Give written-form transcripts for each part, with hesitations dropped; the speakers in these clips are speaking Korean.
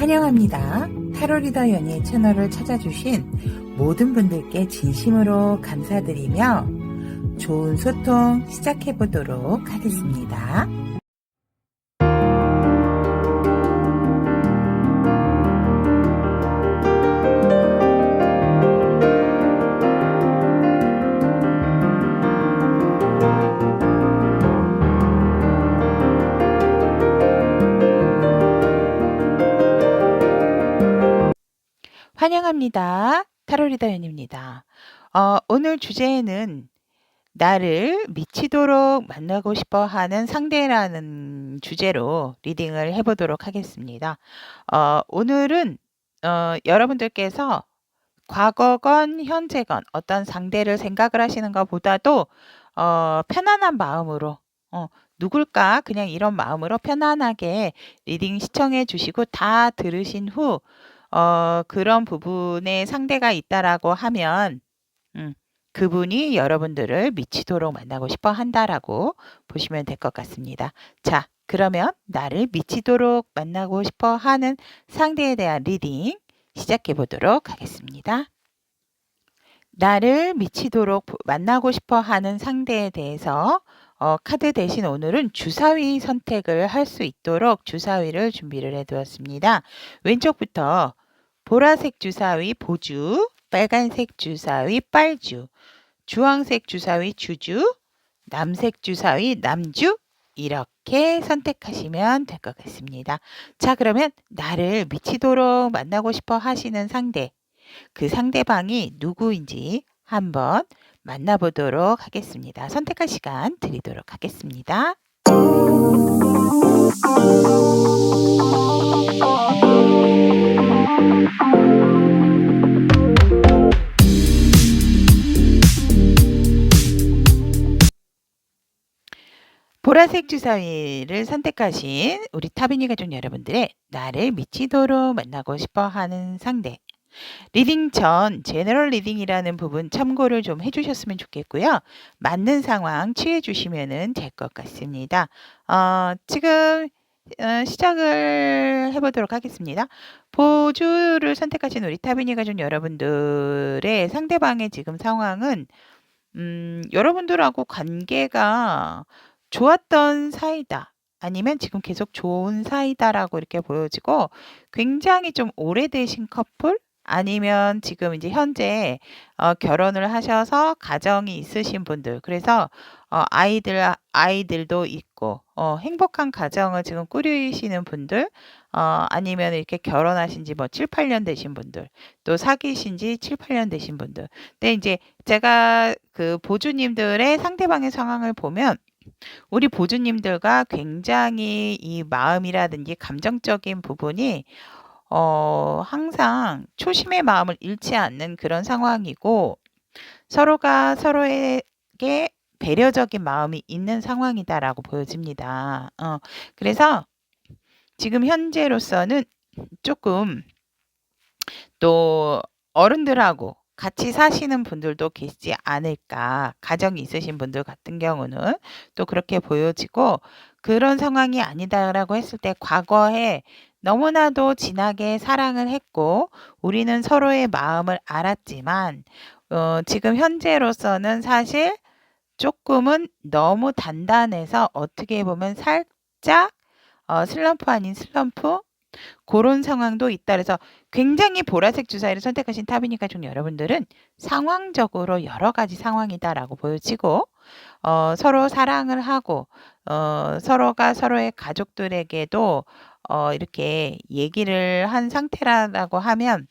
환영합니다. 타로리더 연희의 채널을 찾아주신 모든 분들께 진심으로 감사드리며 좋은 소통 시작해보도록 하겠습니다. 환영합니다. 타로리더 연희입니다. 오늘 주제는 나를 미치도록 만나고 싶어 하는 상대라는 주제로 리딩을 해보도록 하겠습니다. 오늘은 여러분들께서 과거건 현재건 어떤 상대를 생각을 하시는 것보다도 편안한 마음으로 누굴까 그냥 이런 마음으로 편안하게 리딩 시청해 주시고 다 들으신 후 그런 부분에 상대가 있다라고 하면 그분이 여러분들을 미치도록 만나고 싶어 한다라고 보시면 될 것 같습니다. 자, 그러면 나를 미치도록 만나고 싶어 하는 상대에 대한 리딩 시작해 보도록 하겠습니다. 나를 미치도록 만나고 싶어 하는 상대에 대해서 카드 대신 오늘은 주사위 선택을 할 수 있도록 주사위를 준비를 해 두었습니다. 왼쪽부터 보라색 주사위 보주, 빨간색 주사위 빨주, 주황색 주사위 주주, 남색 주사위 남주 이렇게 선택하시면 될 것 같습니다. 자, 그러면 나를 미치도록 만나고 싶어 하시는 상대, 그 상대방이 누구인지 한번 만나보도록 하겠습니다. 선택할 시간 드리도록 하겠습니다. 보라색 주사위를 선택하신 우리 타비니 가족 여러분들의 나를 미치도록 만나고 싶어 하는 상대. 리딩 전 제너럴 리딩이라는 부분 참고를 좀 해주셨으면 좋겠고요. 맞는 상황 취해 주시면 될 것 같습니다. 지금 시작을 해보도록 하겠습니다. 보주를 선택하신 우리 타비니 가족 여러분들의 상대방의 지금 상황은 여러분들하고 관계가 좋았던 사이다. 아니면 지금 계속 좋은 사이다라고 이렇게 보여지고 굉장히 좀 오래되신 커플 아니면 지금 이제 현재 결혼을 하셔서 가정이 있으신 분들 그래서 아이들도 있고 행복한 가정을 지금 꾸리시는 분들 아니면 이렇게 결혼하신 지 뭐 7, 8년 되신 분들 또 사귀신 지 7, 8년 되신 분들 근데 이제 제가 그 보주님들의 상대방의 상황을 보면 우리 보주님들과 굉장히 이 마음이라든지 감정적인 부분이 항상 초심의 마음을 잃지 않는 그런 상황이고 서로가 서로에게 배려적인 마음이 있는 상황이다라고 보여집니다. 그래서 지금 현재로서는 조금 또 어른들하고 같이 사시는 분들도 계시지 않을까. 가정이 있으신 분들 같은 경우는 또 그렇게 보여지고 그런 상황이 아니다라고 했을 때 과거에 너무나도 진하게 사랑을 했고 우리는 서로의 마음을 알았지만 지금 현재로서는 사실 조금은 너무 단단해서 어떻게 보면 살짝 슬럼프 아닌 슬럼프 그런 상황도 있다. 그래서 굉장히 보라색 주사위를 선택하신 타비니 가족 여러분들은 상황적으로 여러 가지 상황이다라고 보여지고 서로 사랑을 하고 서로가 서로의 가족들에게도 이렇게 얘기를 한 상태라고 하면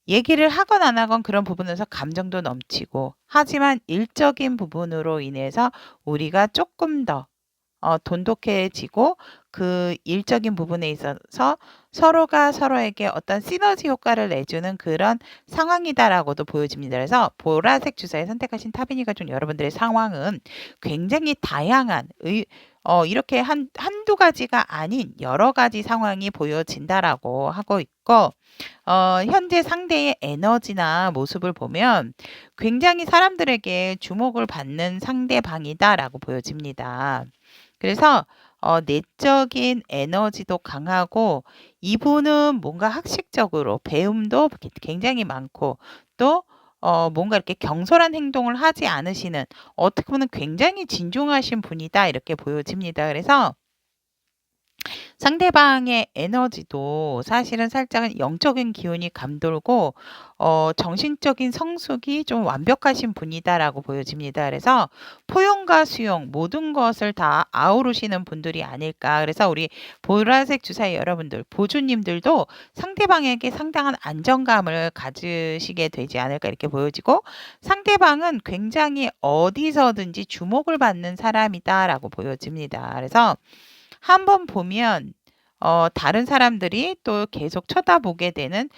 얘기를 하건 안 하건 그런 부분에서 감정도 넘치고 하지만 일적인 부분으로 인해서 우리가 조금 더 돈독해지고 그 일적인 부분에 있어서 서로가 서로에게 어떤 시너지 효과를 내주는 그런 상황이다라고도 보여집니다. 그래서 보라색 주사위 선택하신 타비니 가족 여러분들의 상황은 굉장히 다양한 이렇게 한두 가지가 아닌 여러 가지 상황이 보여진다라고 하고 있고 현재 상대의 에너지나 모습을 보면 굉장히 사람들에게 주목을 받는 상대방이다라고 보여집니다. 그래서 내적인 에너지도 강하고 이분은 뭔가 학식적으로 배움도 굉장히 많고 또 뭔가 이렇게 경솔한 행동을 하지 않으시는 어떻게 보면 굉장히 진중하신 분이다 이렇게 보여집니다. 그래서 상대방의 에너지도 사실은 살짝은 영적인 기운이 감돌고 정신적인 성숙이 좀 완벽하신 분이다라고 보여집니다. 그래서 포용과 수용 모든 것을 다 아우르시는 분들이 아닐까. 그래서 우리 보라색 주사위 여러분들, 보주님들도 상대방에게 상당한 안정감을 가지시게 되지 않을까 이렇게 보여지고 상대방은 굉장히 어디서든지 주목을 받는 사람이다라고 보여집니다. 그래서 한번 보면 다른 사람들이 또 계속 쳐다보게 되는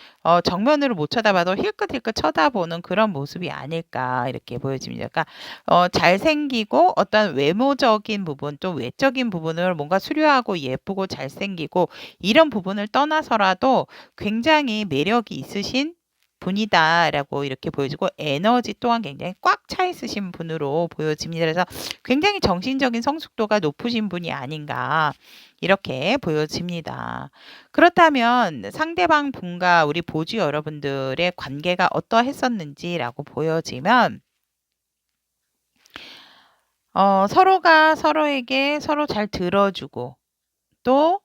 정면으로 못 쳐다봐도 힐끗힐끗 쳐다보는 그런 모습이 아닐까 이렇게 보여집니다. 그러니까 잘생기고 어떤 외모적인 부분 또 외적인 부분을 뭔가 수려하고 예쁘고 잘생기고 이런 부분을 떠나서라도 굉장히 매력이 있으신 분이다라고 이렇게 보여지고 에너지 또한 굉장히 꽉 차 있으신 분으로 보여집니다. 그래서 굉장히 정신적인 성숙도가 높으신 분이 아닌가 이렇게 보여집니다. 그렇다면 상대방 분과 우리 보주 여러분들의 관계가 어떠했었는지라고 보여지면 서로가 서로에게 서로 잘 들어주고 또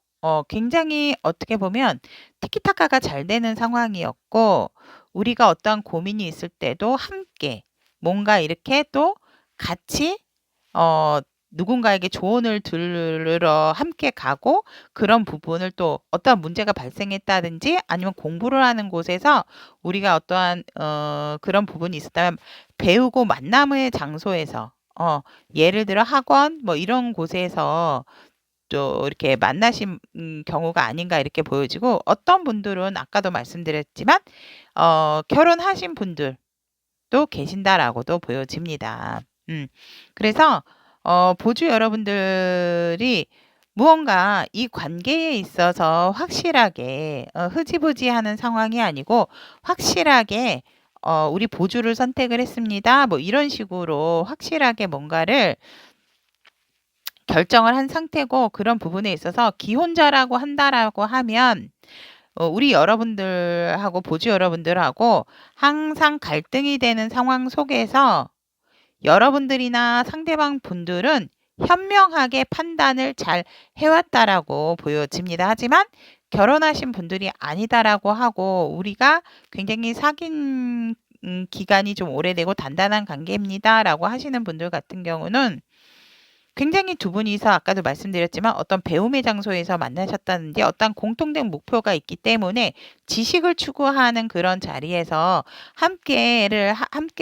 굉장히 어떻게 보면 티키타카가 잘 되는 상황이었고 우리가 어떠한 고민이 있을 때도 함께 뭔가 이렇게 또 같이 누군가에게 조언을 들으러 함께 가고 그런 부분을 또 어떠한 문제가 발생했다든지 아니면 공부를 하는 곳에서 우리가 어떠한 그런 부분이 있었다면 배우고 만남의 장소에서 예를 들어 학원 뭐 이런 곳에서 또 이렇게 만나신 경우가 아닌가 이렇게 보여지고 어떤 분들은 아까도 말씀드렸지만 결혼하신 분들도 계신다라고도 보여집니다. 그래서 보주 여러분들이 무언가 이 관계에 있어서 확실하게 흐지부지하는 상황이 아니고 확실하게 우리 보주를 선택을 했습니다. 뭐 이런 식으로 확실하게 뭔가를 결정을 한 상태고 그런 부분에 있어서 기혼자라고 한다라고 하면 우리 여러분들하고 보주 여러분들하고 항상 갈등이 되는 상황 속에서 여러분들이나 상대방 분들은 현명하게 판단을 잘 해왔다라고 보여집니다. 하지만 결혼하신 분들이 아니다라고 하고 우리가 굉장히 사귄 기간이 좀 오래되고 단단한 관계입니다라고 하시는 분들 같은 경우는 굉장히 두 분이서 아까도 말씀드렸지만 어떤 배움의 장소에서 만나셨다든지 어떤 공통된 목표가 있기 때문에 지식을 추구하는 그런 자리에서 함께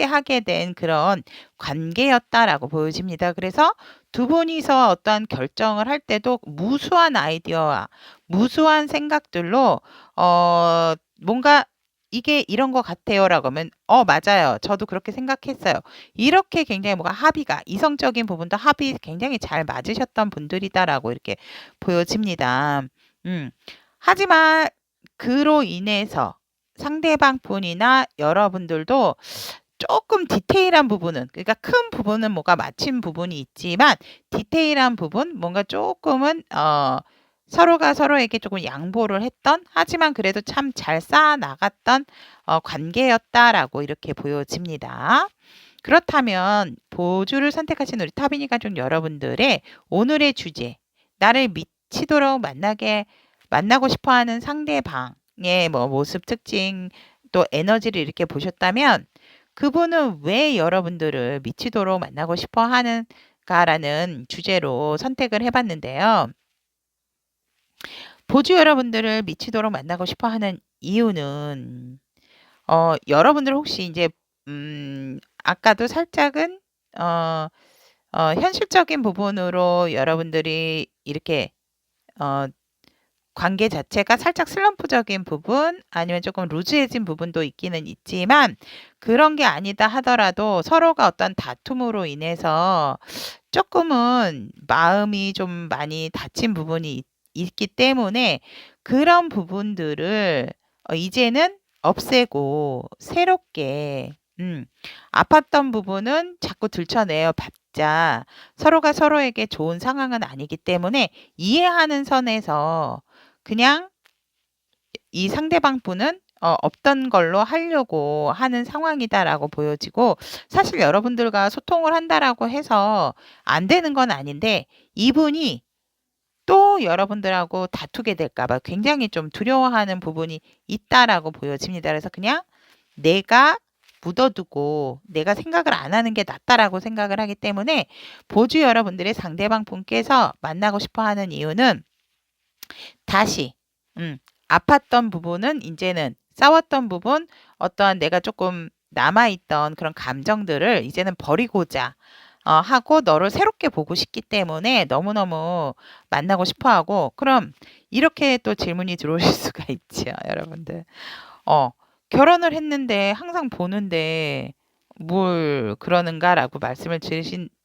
하게 된 그런 관계였다라고 보여집니다. 그래서 두 분이서 어떠한 결정을 할 때도 무수한 아이디어와 무수한 생각들로 뭔가 이게 이런 것 같아요라고 하면 맞아요. 저도 그렇게 생각했어요. 이렇게 굉장히 뭔가 합의가 이성적인 부분도 합이 굉장히 잘 맞으셨던 분들이다라고 이렇게 보여집니다. 하지만 그로 인해서 상대방 분이나 여러분들도 조금 디테일한 부분은 그러니까 큰 부분은 뭐가 맞힌 부분이 있지만 디테일한 부분 뭔가 조금은 서로가 서로에게 조금 양보를 했던 하지만 그래도 참 잘 쌓아 나갔던 관계였다라고 이렇게 보여집니다. 그렇다면 보주를 선택하신 우리 타비니 가족 여러분들의 오늘의 주제 나를 미치도록 만나고 싶어하는 상대방의 뭐 모습 특징 또 에너지를 이렇게 보셨다면 그분은 왜 여러분들을 미치도록 만나고 싶어 하는가라는 주제로 선택을 해봤는데요. 보주 여러분들을 미치도록 만나고 싶어 하는 이유는 여러분들 혹시 이제 아까도 살짝은 현실적인 부분으로 여러분들이 이렇게 관계 자체가 살짝 슬럼프적인 부분 아니면 조금 루즈해진 부분도 있기는 있지만 그런 게 아니다 하더라도 서로가 어떤 다툼으로 인해서 조금은 마음이 좀 많이 다친 부분이 있기 때문에 그런 부분들을 이제는 없애고 새롭게 아팠던 부분은 자꾸 들춰내어 진짜 서로가 서로에게 좋은 상황은 아니기 때문에 이해하는 선에서 그냥 이 상대방 분은 없던 걸로 하려고 하는 상황이다라고 보여지고, 사실 여러분들과 소통을 한다라고 해서 안 되는 건 아닌데 이분이 또 여러분들하고 다투게 될까 봐 굉장히 좀 두려워하는 부분이 있다라고 보여집니다. 그래서 그냥 내가 묻어두고 내가 생각을 안 하는 게 낫다라고 생각을 하기 때문에, 보주 여러분들의 상대방 분께서 만나고 싶어 하는 이유는 다시 아팠던 부분은 이제는 싸웠던 부분, 어떠한 내가 조금 남아있던 그런 감정들을 이제는 버리고자 하고 너를 새롭게 보고 싶기 때문에 너무너무 만나고 싶어 하고. 그럼 이렇게 또 질문이 들어오실 수가 있죠, 여러분들. 어, 결혼을 했는데 항상 보는데 뭘 그러는가라고 말씀을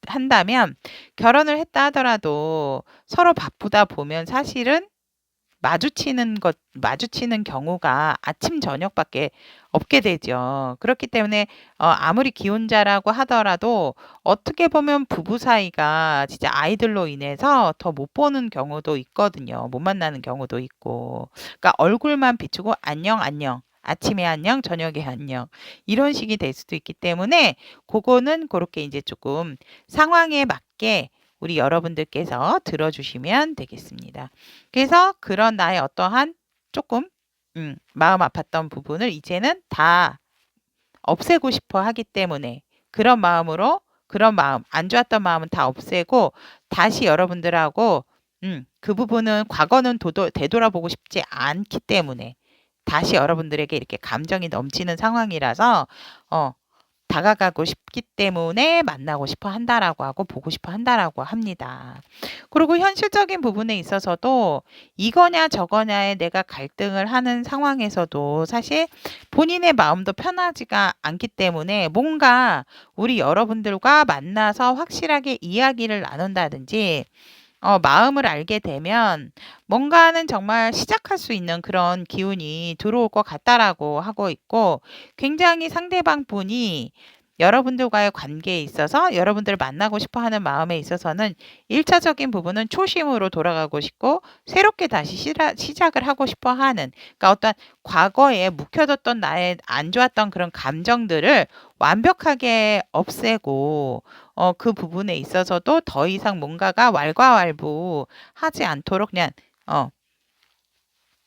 한다면, 결혼을 했다 하더라도 서로 바쁘다 보면 사실은 마주치는 경우가 아침, 저녁밖에 없게 되죠. 그렇기 때문에 아무리 기혼자라고 하더라도 어떻게 보면 부부 사이가 진짜 아이들로 인해서 더 못 보는 경우도 있거든요. 못 만나는 경우도 있고. 그러니까 얼굴만 비추고 안녕, 안녕. 아침에 안녕, 저녁에 안녕. 이런 식이 될 수도 있기 때문에 그거는 그렇게 이제 조금 상황에 맞게 우리 여러분들께서 들어주시면 되겠습니다. 그래서 그런 나의 어떠한 조금 마음 아팠던 부분을 이제는 다 없애고 싶어 하기 때문에, 그런 마음으로, 그런 마음, 안 좋았던 마음은 다 없애고 다시 여러분들하고 그 부분은 과거는 되돌아보고 싶지 않기 때문에 다시 여러분들에게 이렇게 감정이 넘치는 상황이라서 다가가고 싶기 때문에 만나고 싶어 한다라고 하고 보고 싶어 한다라고 합니다. 그리고 현실적인 부분에 있어서도 이거냐 저거냐에 내가 갈등을 하는 상황에서도 사실 본인의 마음도 편하지가 않기 때문에, 뭔가 우리 여러분들과 만나서 확실하게 이야기를 나눈다든지 마음을 알게 되면 뭔가는 정말 시작할 수 있는 그런 기운이 들어올 것 같다라고 하고 있고, 굉장히 상대방 분이 여러분들과의 관계에 있어서 여러분들을 만나고 싶어 하는 마음에 있어서는 1차적인 부분은 초심으로 돌아가고 싶고 새롭게 다시 시작을 하고 싶어 하는, 그러니까 어떤 과거에 묵혀뒀던 나의 안 좋았던 그런 감정들을 완벽하게 없애고 그 부분에 있어서도 더 이상 뭔가가 왈가왈부하지 않도록 그냥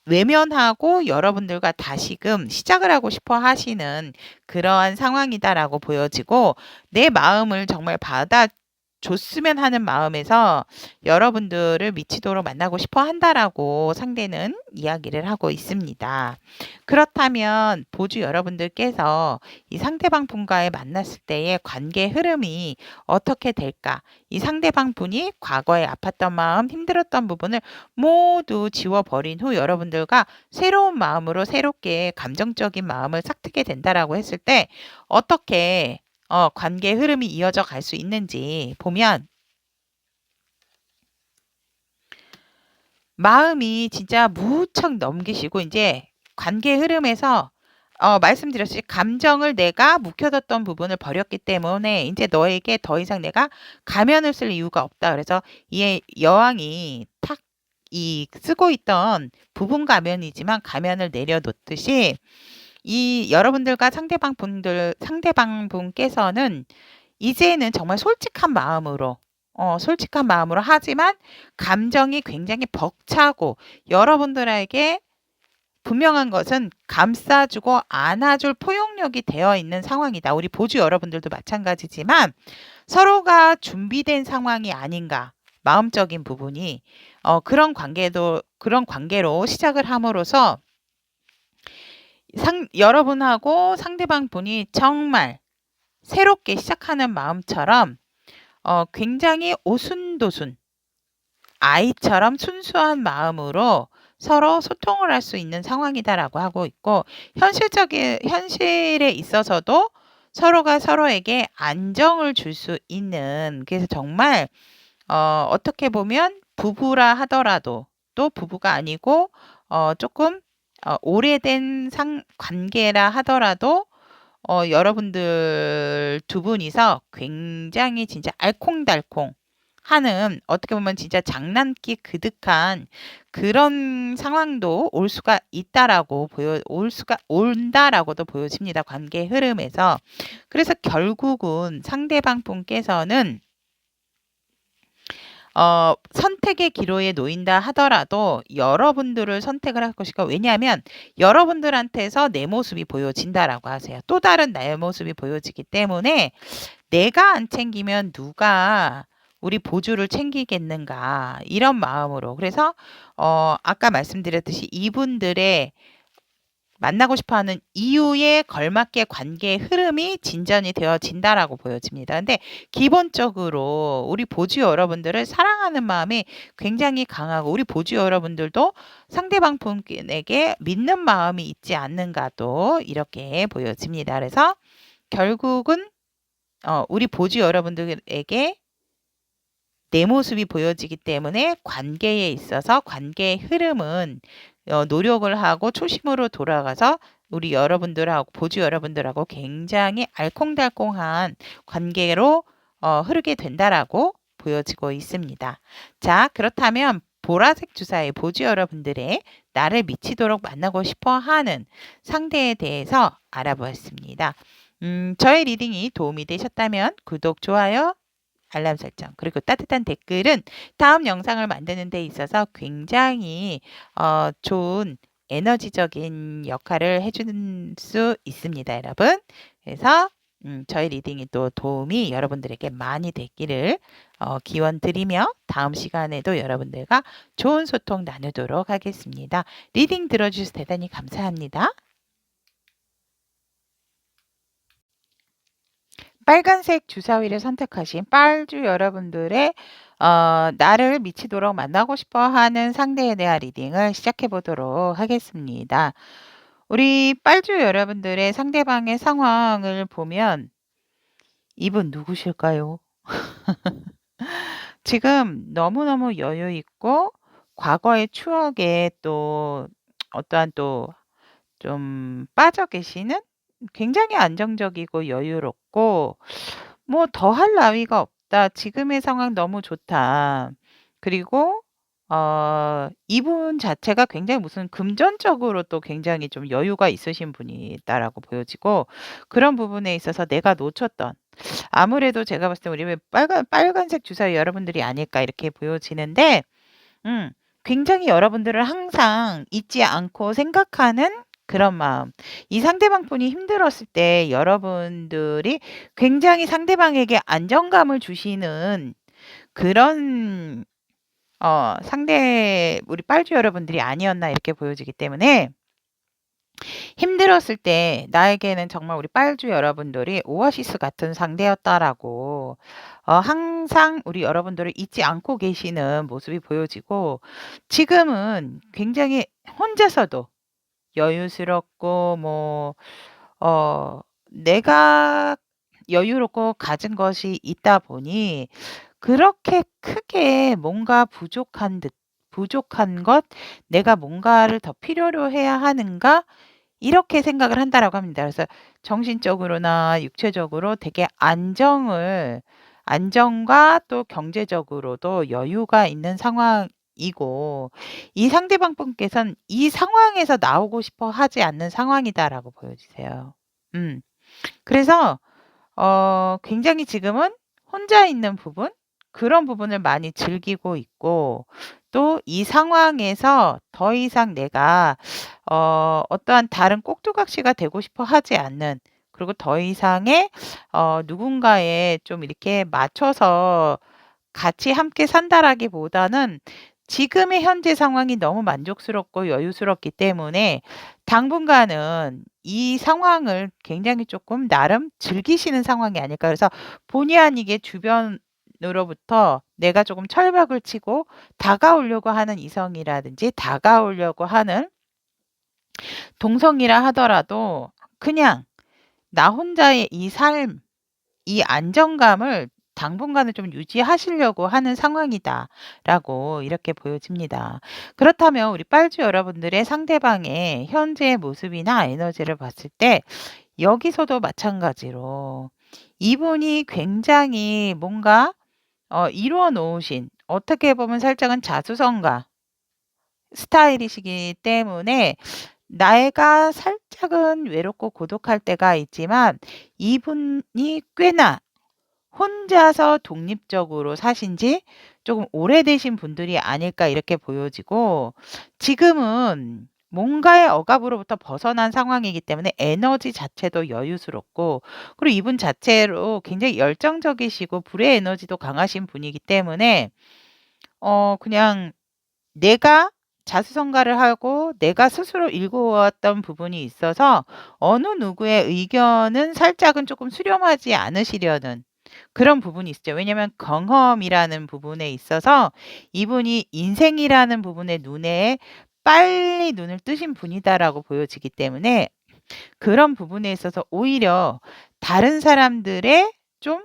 외면하고 여러분들과 다시금 시작을 하고 싶어 하시는 그러한 상황이다라고 보여지고, 내 마음을 정말 받아줬으면 하는 마음에서 여러분들을 미치도록 만나고 싶어 한다라고 상대는 이야기를 하고 있습니다. 그렇다면 보주 여러분들께서 이 상대방 분과의 만났을 때의 관계 흐름이 어떻게 될까? 이 상대방 분이 과거에 아팠던 마음, 힘들었던 부분을 모두 지워버린 후 여러분들과 새로운 마음으로 새롭게 감정적인 마음을 삭트게 된다라고 했을 때 어떻게 관계 흐름이 이어져 갈 수 있는지 보면, 마음이 진짜 무척 넘기시고 이제 관계 흐름에서 말씀드렸듯이 감정을 내가 묵혀뒀던 부분을 버렸기 때문에 이제 너에게 더 이상 내가 가면을 쓸 이유가 없다. 그래서 이 여왕이 탁 쓰고 있던 부분 가면이지만 가면을 내려놓듯이 이 여러분들과 상대방 분께서는 이제는 정말 솔직한 마음으로 하지만 감정이 굉장히 벅차고, 여러분들에게 분명한 것은 감싸주고 안아줄 포용력이 되어 있는 상황이다. 우리 보주 여러분들도 마찬가지지만 서로가 준비된 상황이 아닌가. 마음적인 부분이 그런 관계로 시작을 함으로써 여러분하고 상대방 분이 정말 새롭게 시작하는 마음처럼 굉장히 오순도순 아이처럼 순수한 마음으로 서로 소통을 할 수 있는 상황이다라고 하고 있고, 현실에 있어서도 서로가 서로에게 안정을 줄 수 있는, 그래서 정말 어떻게 보면 부부라 하더라도 또 부부가 아니고 조금 오래된 관계라 하더라도 여러분들 두 분이서 굉장히 진짜 알콩달콩 하는, 어떻게 보면 진짜 장난기 그득한 그런 상황도 올 수가 온다라고도 보여집니다. 관계 흐름에서. 그래서 결국은 상대방 분께서는 선택의 기로에 놓인다 하더라도 여러분들을 선택을 할 것이고, 왜냐하면 여러분들한테서 내 모습이 보여진다라고 하세요. 또 다른 나의 모습이 보여지기 때문에 내가 안 챙기면 누가 우리 보주를 챙기겠는가, 이런 마음으로. 그래서 아까 말씀드렸듯이 이분들의 만나고 싶어하는 이유에 걸맞게 관계의 흐름이 진전이 되어진다라고 보여집니다. 근데 기본적으로 우리 보주 여러분들을 사랑하는 마음이 굉장히 강하고, 우리 보주 여러분들도 상대방 분에게 믿는 마음이 있지 않는가도 이렇게 보여집니다. 그래서 결국은 우리 보주 여러분들에게 내 모습이 보여지기 때문에 관계에 있어서 관계의 흐름은 노력을 하고 초심으로 돌아가서 우리 여러분들하고, 보주 여러분들하고 굉장히 알콩달콩한 관계로 흐르게 된다라고 보여지고 있습니다. 자, 그렇다면 보라색 주사의 보주 여러분들의 나를 미치도록 만나고 싶어 하는 상대에 대해서 알아보았습니다. 저의 리딩이 도움이 되셨다면 구독, 좋아요, 알람 설정, 그리고 따뜻한 댓글은 다음 영상을 만드는 데 있어서 굉장히 좋은 에너지적인 역할을 해주는 수 있습니다, 여러분. 그래서 저희 리딩이 또 도움이 여러분들에게 많이 되기를 기원 드리며 다음 시간에도 여러분들과 좋은 소통 나누도록 하겠습니다. 리딩 들어주셔서 대단히 감사합니다. 빨간색 주사위를 선택하신 빨주 여러분들의 나를 미치도록 만나고 싶어 하는 상대에 대한 리딩을 시작해 보도록 하겠습니다. 우리 빨주 여러분들의 상대방의 상황을 보면 이분 누구실까요? 지금 너무너무 여유 있고 과거의 추억에 또 어떠한 또 좀 빠져 계시는, 굉장히 안정적이고 여유롭고 뭐 더할 나위가 없다. 지금의 상황 너무 좋다. 그리고 이분 자체가 굉장히 무슨 금전적으로 또 굉장히 좀 여유가 있으신 분이다라고 보여지고, 그런 부분에 있어서 내가 놓쳤던, 아무래도 제가 봤을 때 우리 왜 빨간색 주사위 여러분들이 아닐까 이렇게 보여지는데, 음, 굉장히 여러분들을 항상 잊지 않고 생각하는 그런 마음. 이 상대방 분이 힘들었을 때 여러분들이 굉장히 상대방에게 안정감을 주시는 그런 우리 빨주 여러분들이 아니었나 이렇게 보여지기 때문에, 힘들었을 때 나에게는 정말 우리 빨주 여러분들이 오아시스 같은 상대였다라고 항상 우리 여러분들을 잊지 않고 계시는 모습이 보여지고, 지금은 굉장히 혼자서도 여유스럽고 내가 여유롭고 가진 것이 있다 보니 그렇게 크게 뭔가 부족한 것, 내가 뭔가를 더 필요로 해야 하는가, 이렇게 생각을 한다라고 합니다. 그래서 정신적으로나 육체적으로 되게 안정과 또 경제적으로도 여유가 있는 상황이고, 이 상대방 분께서는 이 상황에서 나오고 싶어 하지 않는 상황이다라고 보여지세요. 그래서 굉장히 지금은 혼자 있는 부분, 그런 부분을 많이 즐기고 있고, 또 이 상황에서 더 이상 내가 어떠한 다른 꼭두각시가 되고 싶어 하지 않는, 그리고 더 이상의 누군가에 좀 이렇게 맞춰서 같이 함께 산다라기보다는 지금의 현재 상황이 너무 만족스럽고 여유스럽기 때문에 당분간은 이 상황을 굉장히 조금 나름 즐기시는 상황이 아닐까. 그래서 본의 아니게 주변으로부터 내가 조금 철벽을 치고 다가오려고 하는 이성이라든지 다가오려고 하는 동성이라 하더라도 그냥 나 혼자의 이 삶, 이 안정감을 당분간은 좀 유지하시려고 하는 상황이다라고 이렇게 보여집니다. 그렇다면 우리 빨주 여러분들의 상대방의 현재의 모습이나 에너지를 봤을 때 여기서도 마찬가지로 이분이 굉장히 뭔가 이루어 놓으신 어떻게 보면 살짝은 자수성가 스타일이시기 때문에 내가 살짝은 외롭고 고독할 때가 있지만 이분이 꽤나 혼자서 독립적으로 사신 지 조금 오래되신 분들이 아닐까 이렇게 보여지고 지금은 뭔가의 억압으로부터 벗어난 상황이기 때문에 에너지 자체도 여유스럽고 그리고 이분 자체로 굉장히 열정적이시고 불의 에너지도 강하신 분이기 때문에 그냥 내가 자수성가를 하고 내가 스스로 일궈왔던 부분이 있어서 어느 누구의 의견은 살짝은 조금 수렴하지 않으시려는 그런 부분이 있죠. 왜냐하면 경험이라는 부분에 있어서 이분이 인생이라는 부분의 눈에 빨리 눈을 뜨신 분이다라고 보여지기 때문에 그런 부분에 있어서 오히려 다른 사람들의 좀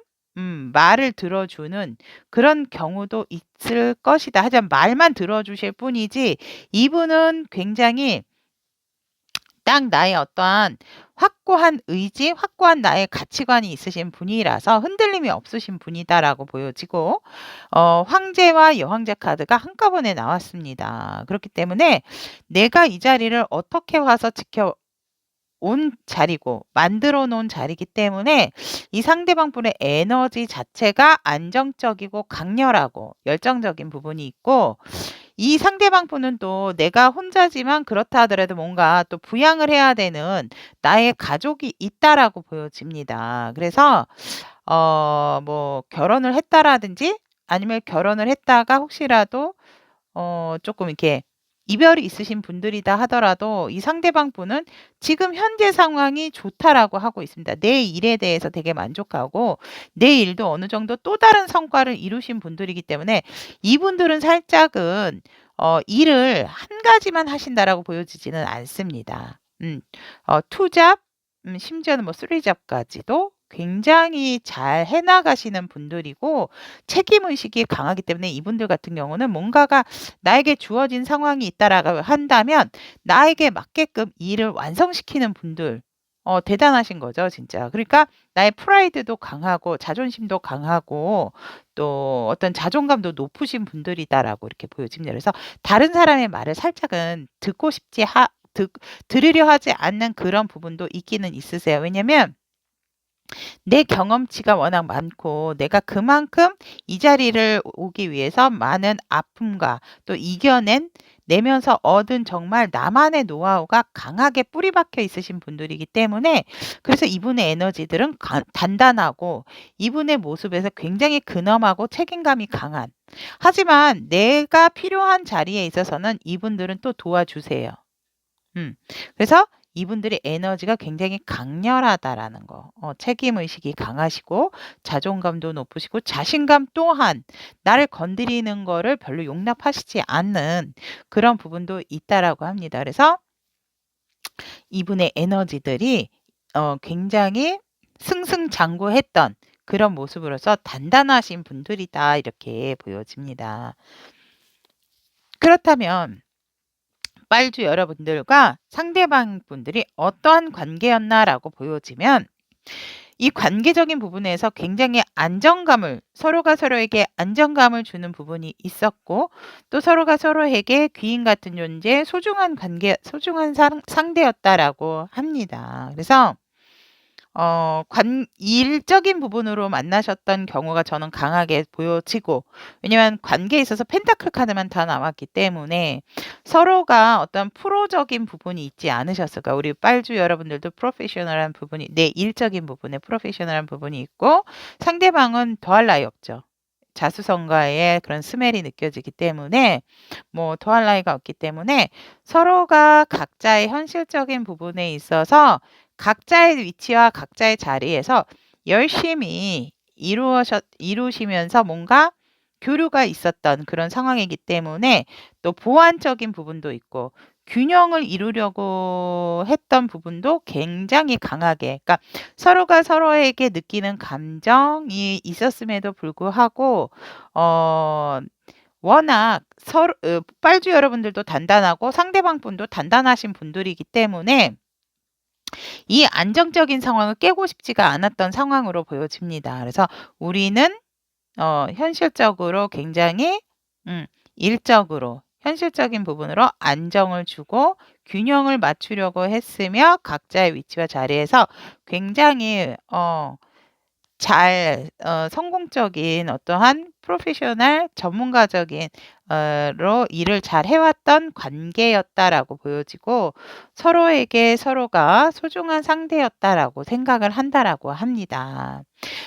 말을 들어주는 그런 경우도 있을 것이다. 하지만 말만 들어주실 뿐이지 이분은 굉장히 딱 나의 어떠한 확고한 의지, 확고한 나의 가치관이 있으신 분이라서 흔들림이 없으신 분이다라고 보여지고 황제와 여황제 카드가 한꺼번에 나왔습니다. 그렇기 때문에 내가 이 자리를 어떻게 와서 온 자리고 만들어 놓은 자리이기 때문에 이 상대방 분의 에너지 자체가 안정적이고 강렬하고 열정적인 부분이 있고 이 상대방 분은 또 내가 혼자지만 그렇다 하더라도 뭔가 또 부양을 해야 되는 나의 가족이 있다라고 보여집니다. 그래서 뭐 결혼을 했다라든지 아니면 결혼을 했다가 혹시라도 조금 이렇게 이별이 있으신 분들이다 하더라도 이 상대방 분은 지금 현재 상황이 좋다라고 하고 있습니다. 내 일에 대해서 되게 만족하고 내 일도 어느 정도 또 다른 성과를 이루신 분들이기 때문에 이분들은 살짝은 일을 한 가지만 하신다라고 보여지지는 않습니다. 투잡, 심지어는 뭐 쓰리잡까지도 굉장히 잘 해나가시는 분들이고 책임의식이 강하기 때문에 이분들 같은 경우는 뭔가가 나에게 주어진 상황이 있다라고 한다면 나에게 맞게끔 일을 완성시키는 분들 대단하신 거죠, 진짜. 그러니까 나의 프라이드도 강하고 자존심도 강하고 또 어떤 자존감도 높으신 분들이다라고 이렇게 보여집니다. 그래서 다른 사람의 말을 살짝은 듣고 싶지 들으려 하지 않는 그런 부분도 있기는 있으세요. 왜냐면 내 경험치가 워낙 많고 내가 그만큼 이 자리를 오기 위해서 많은 아픔과 또 내면서 얻은 정말 나만의 노하우가 강하게 뿌리 박혀 있으신 분들이기 때문에 그래서 이분의 에너지들은 단단하고 이분의 모습에서 굉장히 근엄하고 책임감이 강한 하지만 내가 필요한 자리에 있어서는 이분들은 또 도와주세요. 그래서 이분들의 에너지가 굉장히 강렬하다라는 거. 책임의식이 강하시고 자존감도 높으시고 자신감 또한 나를 건드리는 거를 별로 용납하시지 않는 그런 부분도 있다라고 합니다. 그래서 이분의 에너지들이 굉장히 승승장구했던 그런 모습으로서 단단하신 분들이다 이렇게 보여집니다. 그렇다면 빨주 여러분들과 상대방 분들이 어떠한 관계였나라고 보여지면 이 관계적인 부분에서 굉장히 서로가 서로에게 안정감을 주는 부분이 있었고 또 서로가 서로에게 귀인 같은 존재, 소중한 상대였다라고 합니다. 그래서 일적인 부분으로 만나셨던 경우가 저는 강하게 보여지고 왜냐면 관계에 있어서 펜타클 카드만 다 나왔기 때문에 서로가 어떤 프로적인 부분이 있지 않으셨을까. 우리 빨주 여러분들도 프로페셔널한 부분이 내 일적인 부분에 프로페셔널한 부분이 있고 상대방은 더할 나위 없죠. 자수성가의 그런 스멜이 느껴지기 때문에 뭐 더할 나위가 없기 때문에 서로가 각자의 현실적인 부분에 있어서 각자의 위치와 각자의 자리에서 열심히 이루시면서 뭔가 교류가 있었던 그런 상황이기 때문에 또 보완적인 부분도 있고 균형을 이루려고 했던 부분도 굉장히 강하게, 그러니까 서로가 서로에게 느끼는 감정이 있었음에도 불구하고 워낙 빨주 여러분들도 단단하고 상대방 분도 단단하신 분들이기 때문에 이 안정적인 상황을 깨고 싶지가 않았던 상황으로 보여집니다. 그래서 우리는 현실적으로 굉장히 일적으로 현실적인 부분으로 안정을 주고 균형을 맞추려고 했으며 각자의 위치와 자리에서 굉장히 성공적인 어떠한 프로페셔널 전문가적인 로 일을 잘 해왔던 관계였다라고 보여지고 서로에게 서로가 소중한 상대였다라고 생각을 한다라고 합니다.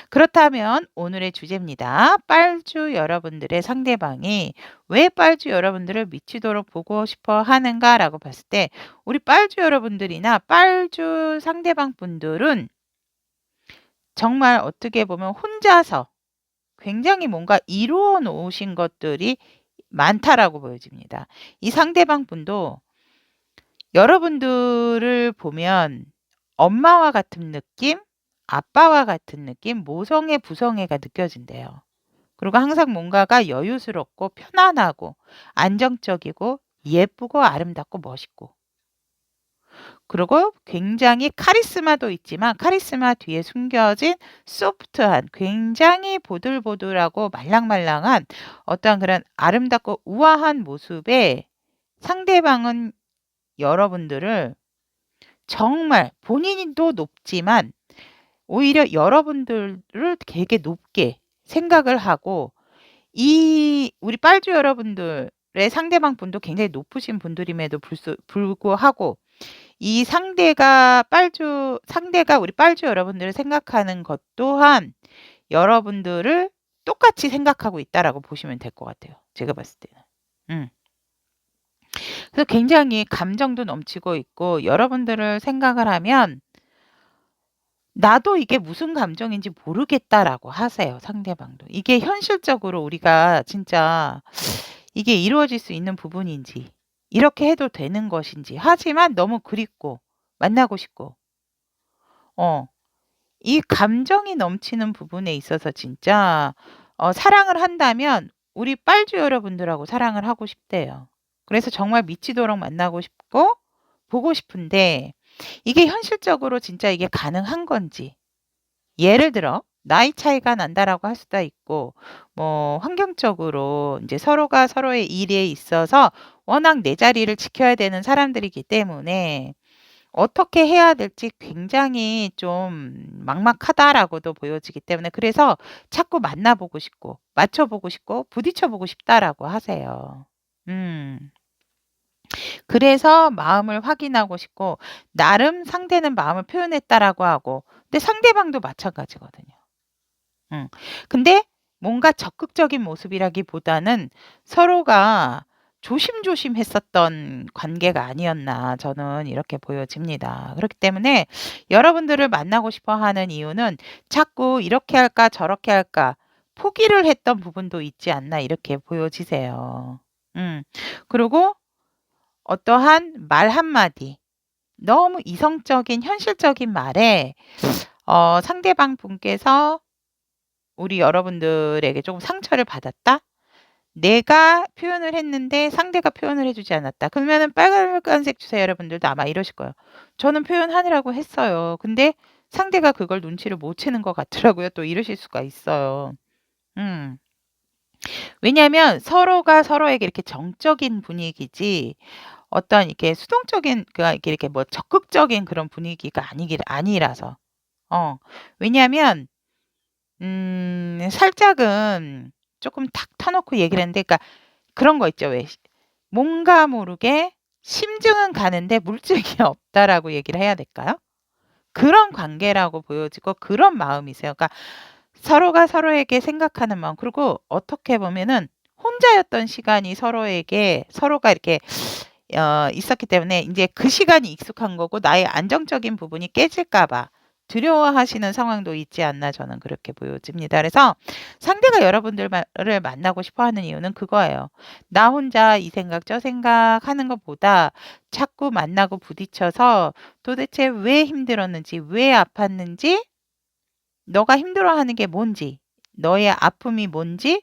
그렇다면 오늘의 주제입니다. 빨주 여러분들의 상대방이 왜 빨주 여러분들을 미치도록 보고 싶어 하는가라고 봤을 때 우리 빨주 여러분들이나 빨주 상대방 분들은 정말 어떻게 보면 혼자서 굉장히 뭔가 이루어 놓으신 것들이 많다라고 보여집니다. 이 상대방 분도 여러분들을 보면 엄마와 같은 느낌, 아빠와 같은 느낌, 모성애, 부성애가 느껴진대요. 그리고 항상 뭔가가 여유스럽고 편안하고 안정적이고 예쁘고 아름답고 멋있고 그리고 굉장히 카리스마도 있지만 카리스마 뒤에 숨겨진 소프트한 굉장히 보들보들하고 말랑말랑한 어떠한 그런 아름답고 우아한 모습에 상대방은 여러분들을 정말 본인도 높지만 오히려 여러분들을 되게 높게 생각을 하고 우리 빨주 여러분들의 상대방 분도 굉장히 높으신 분들임에도 불구하고 이 상대가 우리 빨주 여러분들을 생각하는 것 또한 여러분들을 똑같이 생각하고 있다라고 보시면 될 것 같아요. 제가 봤을 때는. 그래서 굉장히 감정도 넘치고 있고 여러분들을 생각을 하면 나도 이게 무슨 감정인지 모르겠다라고 하세요. 상대방도. 이게 현실적으로 우리가 진짜 이게 이루어질 수 있는 부분인지 이렇게 해도 되는 것인지 하지만 너무 그립고 만나고 싶고 이 감정이 넘치는 부분에 있어서 진짜 사랑을 한다면 우리 빨주 여러분들하고 사랑을 하고 싶대요. 그래서 정말 미치도록 만나고 싶고 보고 싶은데 이게 현실적으로 진짜 이게 가능한 건지 예를 들어 나이 차이가 난다라고 할 수도 있고 뭐 환경적으로 이제 서로가 서로의 일에 있어서 워낙 내 자리를 지켜야 되는 사람들이기 때문에 어떻게 해야 될지 굉장히 좀 막막하다라고도 보여지기 때문에 그래서 자꾸 만나보고 싶고 맞춰보고 싶고 부딪혀보고 싶다라고 하세요. 그래서 마음을 확인하고 싶고 나름 상대는 마음을 표현했다라고 하고 근데 상대방도 마찬가지거든요. 근데 뭔가 적극적인 모습이라기보다는 서로가 조심조심했었던 관계가 아니었나 저는 이렇게 보여집니다. 그렇기 때문에 여러분들을 만나고 싶어 하는 이유는 자꾸 이렇게 할까 저렇게 할까 포기를 했던 부분도 있지 않나 이렇게 보여지세요. 그리고 어떠한 말 한마디 너무 이성적인 현실적인 말에 상대방 분께서 우리 여러분들에게 조금 상처를 받았다? 내가 표현을 했는데 상대가 표현을 해주지 않았다. 그러면은 빨간색 주사 여러분들도 아마 이러실 거예요. 저는 표현하느라고 했어요. 근데 상대가 그걸 눈치를 못 채는 것 같더라고요. 또 이러실 수가 있어요. 왜냐하면 서로가 서로에게 이렇게 정적인 분위기지 어떤 이렇게 수동적인 이렇게 뭐 적극적인 그런 분위기가 아니라서. 왜냐하면 살짝은 조금 탁 터놓고 얘기를 했는데 그러니까 그런 거 있죠. 왜 뭔가 모르게 심증은 가는데 물증이 없다라고 얘기를 해야 될까요? 그런 관계라고 보여지고 그런 마음이세요. 그러니까 서로가 서로에게 생각하는 마음 그리고 어떻게 보면은 혼자였던 시간이 서로가 이렇게 있었기 때문에 이제 그 시간이 익숙한 거고 나의 안정적인 부분이 깨질까 봐 두려워하시는 상황도 있지 않나 저는 그렇게 보여집니다. 그래서 상대가 여러분들을 만나고 싶어 하는 이유는 그거예요. 나 혼자 이 생각 저 생각 하는 것보다 자꾸 만나고 부딪혀서 도대체 왜 힘들었는지, 왜 아팠는지, 너가 힘들어하는 게 뭔지, 너의 아픔이 뭔지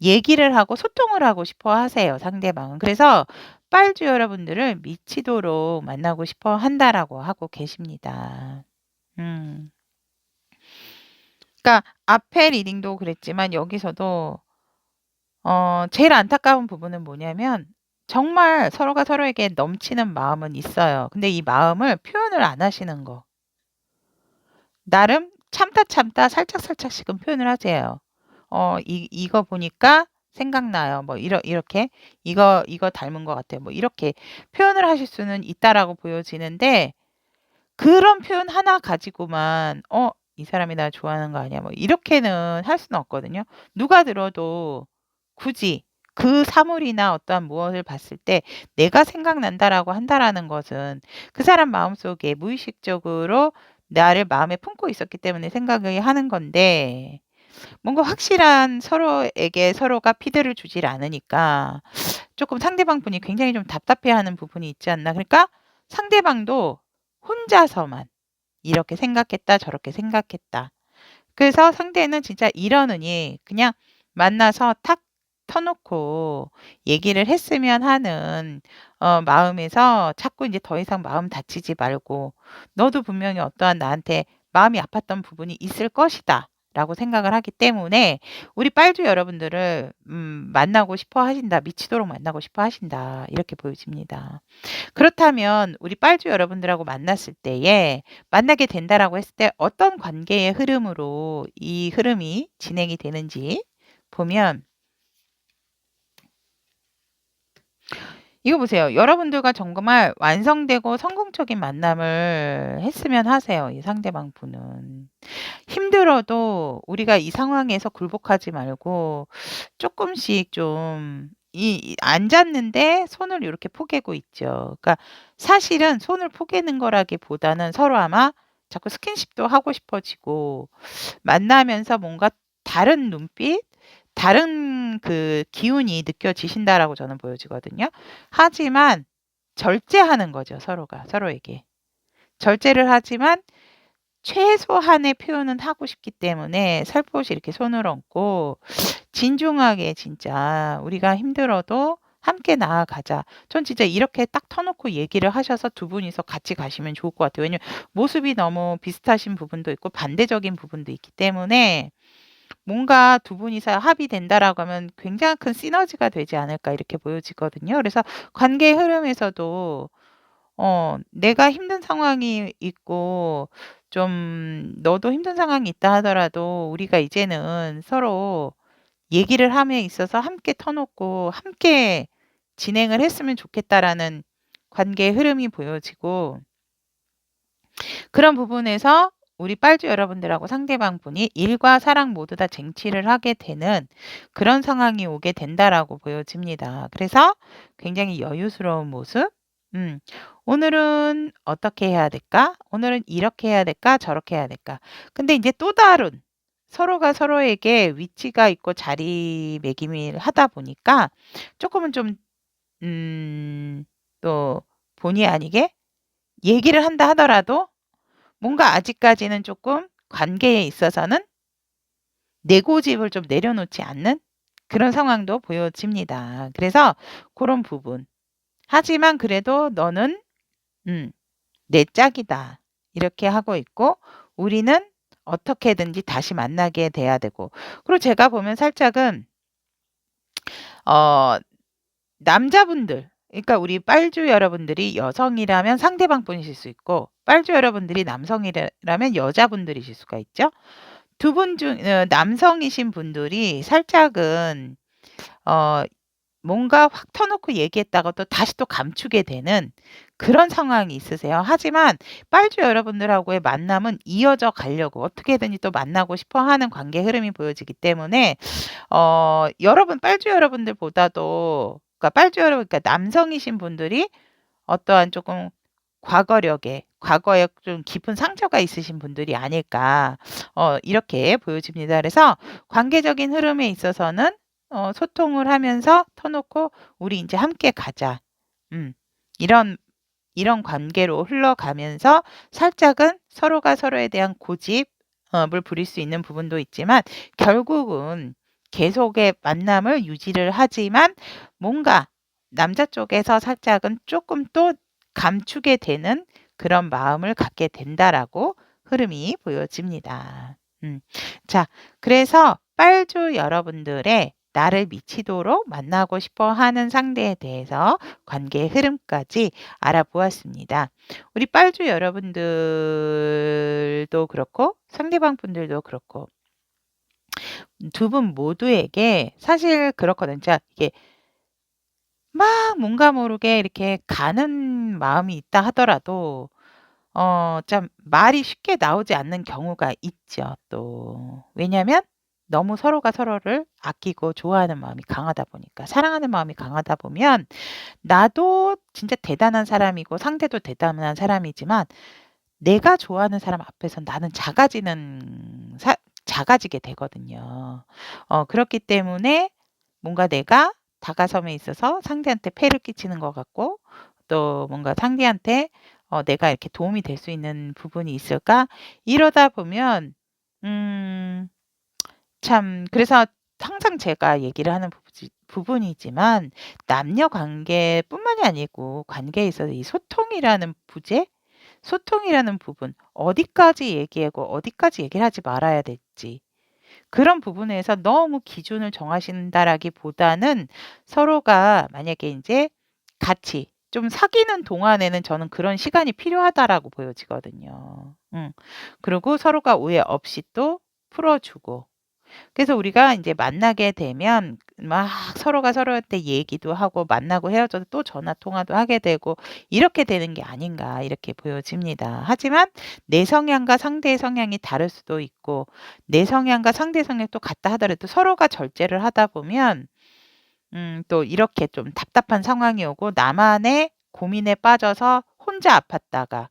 얘기를 하고 소통을 하고 싶어 하세요, 상대방은. 그래서 빨주 여러분들을 미치도록 만나고 싶어 한다라고 하고 계십니다. 그러니까 앞에 리딩도 그랬지만 여기서도 제일 안타까운 부분은 뭐냐면 정말 서로가 서로에게 넘치는 마음은 있어요. 근데 이 마음을 표현을 안 하시는 거. 나름 참다 살짝씩은 표현을 하세요. 이거 보니까 생각나요. 뭐 이렇게 이거 닮은 것 같아요. 뭐 이렇게 표현을 하실 수는 있다라고 보여지는데 그런 표현 하나 가지고만 이 사람이 나 좋아하는 거 아니야? 뭐 이렇게는 할 수는 없거든요. 누가 들어도 굳이 그 사물이나 어떠한 무엇을 봤을 때 내가 생각난다라고 한다라는 것은 그 사람 마음속에 무의식적으로 나를 마음에 품고 있었기 때문에 생각을 하는 건데 뭔가 확실한 서로에게 서로가 피드를 주질 않으니까 조금 상대방 분이 굉장히 좀 답답해하는 부분이 있지 않나. 그러니까 상대방도 혼자서만 이렇게 생각했다 저렇게 생각했다. 그래서 상대는 진짜 이러느니 그냥 만나서 탁 터놓고 얘기를 했으면 하는 마음에서 자꾸 이제 더 이상 마음 다치지 말고 너도 분명히 어떠한 나한테 마음이 아팠던 부분이 있을 것이다. 라고 생각을 하기 때문에 우리 빨주 여러분들을 만나고 싶어 하신다. 미치도록 만나고 싶어 하신다. 이렇게 보여집니다. 그렇다면 우리 빨주 여러분들하고 만났을 때에 만나게 된다라고 했을 때 어떤 관계의 흐름으로 이 흐름이 진행이 되는지 보면 이거 보세요. 여러분들과 정말 완성되고 성공적인 만남을 했으면 하세요. 이 상대방 분은. 힘들어도 우리가 이 상황에서 굴복하지 말고 조금씩 좀 앉았는데 손을 이렇게 포개고 있죠. 그러니까 사실은 손을 포개는 거라기보다는 서로 아마 자꾸 스킨십도 하고 싶어지고 만나면서 뭔가 다른 눈빛, 다른 그 기운이 느껴지신다라고 저는 보여지거든요. 하지만 절제하는 거죠, 서로가 서로에게. 절제를 하지만 최소한의 표현은 하고 싶기 때문에 살포시 이렇게 손을 얹고 진중하게 진짜 우리가 힘들어도 함께 나아가자. 전 진짜 이렇게 딱 터놓고 얘기를 하셔서 두 분이서 같이 가시면 좋을 것 같아요. 왜냐면 모습이 너무 비슷하신 부분도 있고 반대적인 부분도 있기 때문에 뭔가 두 분이서 합의된다라고 하면 굉장히 큰 시너지가 되지 않을까 이렇게 보여지거든요. 그래서 관계 흐름에서도 내가 힘든 상황이 있고 좀 너도 힘든 상황이 있다 하더라도 우리가 이제는 서로 얘기를 함에 있어서 함께 터놓고 함께 진행을 했으면 좋겠다라는 관계의 흐름이 보여지고 그런 부분에서 우리 빨주 여러분들하고 상대방 분이 일과 사랑 모두 다 쟁취를 하게 되는 그런 상황이 오게 된다라고 보여집니다. 그래서 굉장히 여유스러운 모습. 오늘은 어떻게 해야 될까? 오늘은 이렇게 해야 될까? 저렇게 해야 될까? 근데 이제 또 다른 서로가 서로에게 위치가 있고 자리매김을 하다 보니까 조금은 좀, 또 본의 아니게 얘기를 한다 하더라도 뭔가 아직까지는 조금 관계에 있어서는 내 고집을 좀 내려놓지 않는 그런 상황도 보여집니다. 그래서 그런 부분. 하지만 그래도 너는 내 짝이다. 이렇게 하고 있고 우리는 어떻게든지 다시 만나게 돼야 되고 그리고 제가 보면 살짝은 어 남자분들 그러니까 우리 빨주 여러분들이 여성이라면 상대방 분이실 수 있고 빨주 여러분들이 남성이라면 여자분들이실 수가 있죠. 두 분 중 남성이신 분들이 살짝은 어 뭔가 확 터놓고 얘기했다가 또 다시 또 감추게 되는 그런 상황이 있으세요. 하지만 빨주 여러분들하고의 만남은 이어져 가려고 어떻게든지 또 만나고 싶어 하는 관계 흐름이 보여지기 때문에 여러분 빨주 여러분들보다도 그러니까 빨주 여러분 그러니까 남성이신 분들이 어떠한 조금 과거에 좀 깊은 상처가 있으신 분들이 아닐까 이렇게 보여집니다. 그래서 관계적인 흐름에 있어서는 소통을 하면서 터놓고 우리 이제 함께 가자. 이런 관계로 흘러가면서 살짝은 서로가 서로에 대한 고집을 부릴 수 있는 부분도 있지만 결국은 계속의 만남을 유지를 하지만 뭔가 남자 쪽에서 살짝은 조금 또 감추게 되는 그런 마음을 갖게 된다라고 흐름이 보여집니다. 자, 그래서 빨주 여러분들의 나를 미치도록 만나고 싶어 하는 상대에 대해서 관계의 흐름까지 알아보았습니다. 우리 빨주 여러분들도 그렇고 상대방 분들도 그렇고 두 분 모두에게 사실 그렇거든요. 진짜 이게 막 뭔가 모르게 이렇게 가는 마음이 있다 하더라도 참 말이 쉽게 나오지 않는 경우가 있죠 또. 왜냐면 너무 서로가 서로를 아끼고 좋아하는 마음이 강하다 보니까. 사랑하는 마음이 강하다 보면 나도 진짜 대단한 사람이고 상대도 대단한 사람이지만 내가 좋아하는 사람 앞에서 나는 작아지게 되거든요. 그렇기 때문에 뭔가 내가 다가섬에 있어서 상대한테 폐를 끼치는 것 같고 또 뭔가 상대한테 내가 이렇게 도움이 될 수 있는 부분이 있을까? 이러다 보면 참 그래서 항상 제가 얘기를 하는 부분이지만 남녀 관계뿐만이 아니고 관계에 있어서 이 소통이라는 부분 어디까지 얘기하고 어디까지 얘기를 하지 말아야 될지 그런 부분에서 너무 기준을 정하신다라기보다는 서로가 만약에 인제 같이 좀 사귀는 동안에는 저는 그런 시간이 필요하다라고 보여지거든요. 그리고 서로가 오해 없이 또 풀어 주고 그래서 우리가 인제 만나게 되면 막 서로가 서로한테 얘기도 하고 만나고 헤어져도 또 전화 통화도 하게 되고 이렇게 되는 게 아닌가 이렇게 보여집니다. 하지만 내 성향과 상대의 성향이 다를 수도 있고 내 성향과 상대의 성향이 또 같다 하더라도 서로가 절제를 하다 보면 또 이렇게 좀 답답한 상황이 오고 나만의 고민에 빠져서 혼자 아팠다가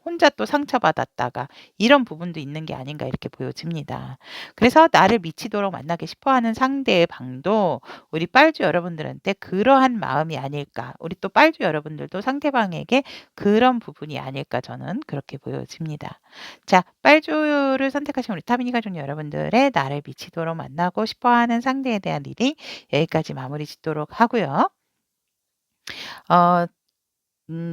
혼자 또 상처받았다가 이런 부분도 있는 게 아닌가 이렇게 보여집니다. 그래서 나를 미치도록 만나고 싶어 하는 상대의 방도 우리 빨주 여러분들한테 그러한 마음이 아닐까. 우리 또 빨주 여러분들도 상대방에게 그런 부분이 아닐까 저는 그렇게 보여집니다. 자, 빨주를 선택하신 우리 타비니 가족 여러분들의 나를 미치도록 만나고 싶어 하는 상대에 대한 리딩 여기까지 마무리 짓도록 하고요.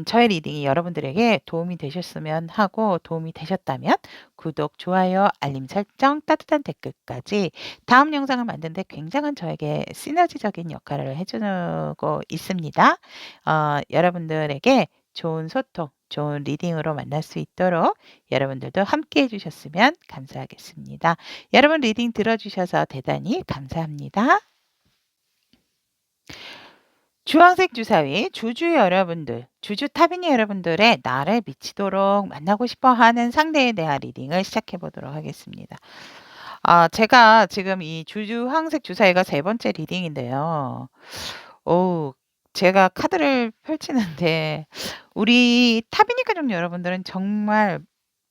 저의 리딩이 여러분들에게 도움이 되셨으면 하고 도움이 되셨다면 구독, 좋아요, 알림 설정, 따뜻한 댓글까지 다음 영상을 만드는 데 굉장한 저에게 시너지적인 역할을 해 주고 있습니다. 여러분들에게 좋은 소통, 좋은 리딩으로 만날 수 있도록 여러분들도 함께 해 주셨으면 감사하겠습니다. 여러분 리딩 들어 주셔서 대단히 감사합니다. 주황색 주사위 주주 여러분들, 주주 타비니 여러분들의 나를 미치도록 만나고 싶어 하는 상대에 대한 리딩을 시작해 보도록 하겠습니다. 제가 지금 이 주황색 주사위가 세 번째 리딩인데요. 오, 제가 카드를 펼치는데 우리 타비니 가족 여러분들은 정말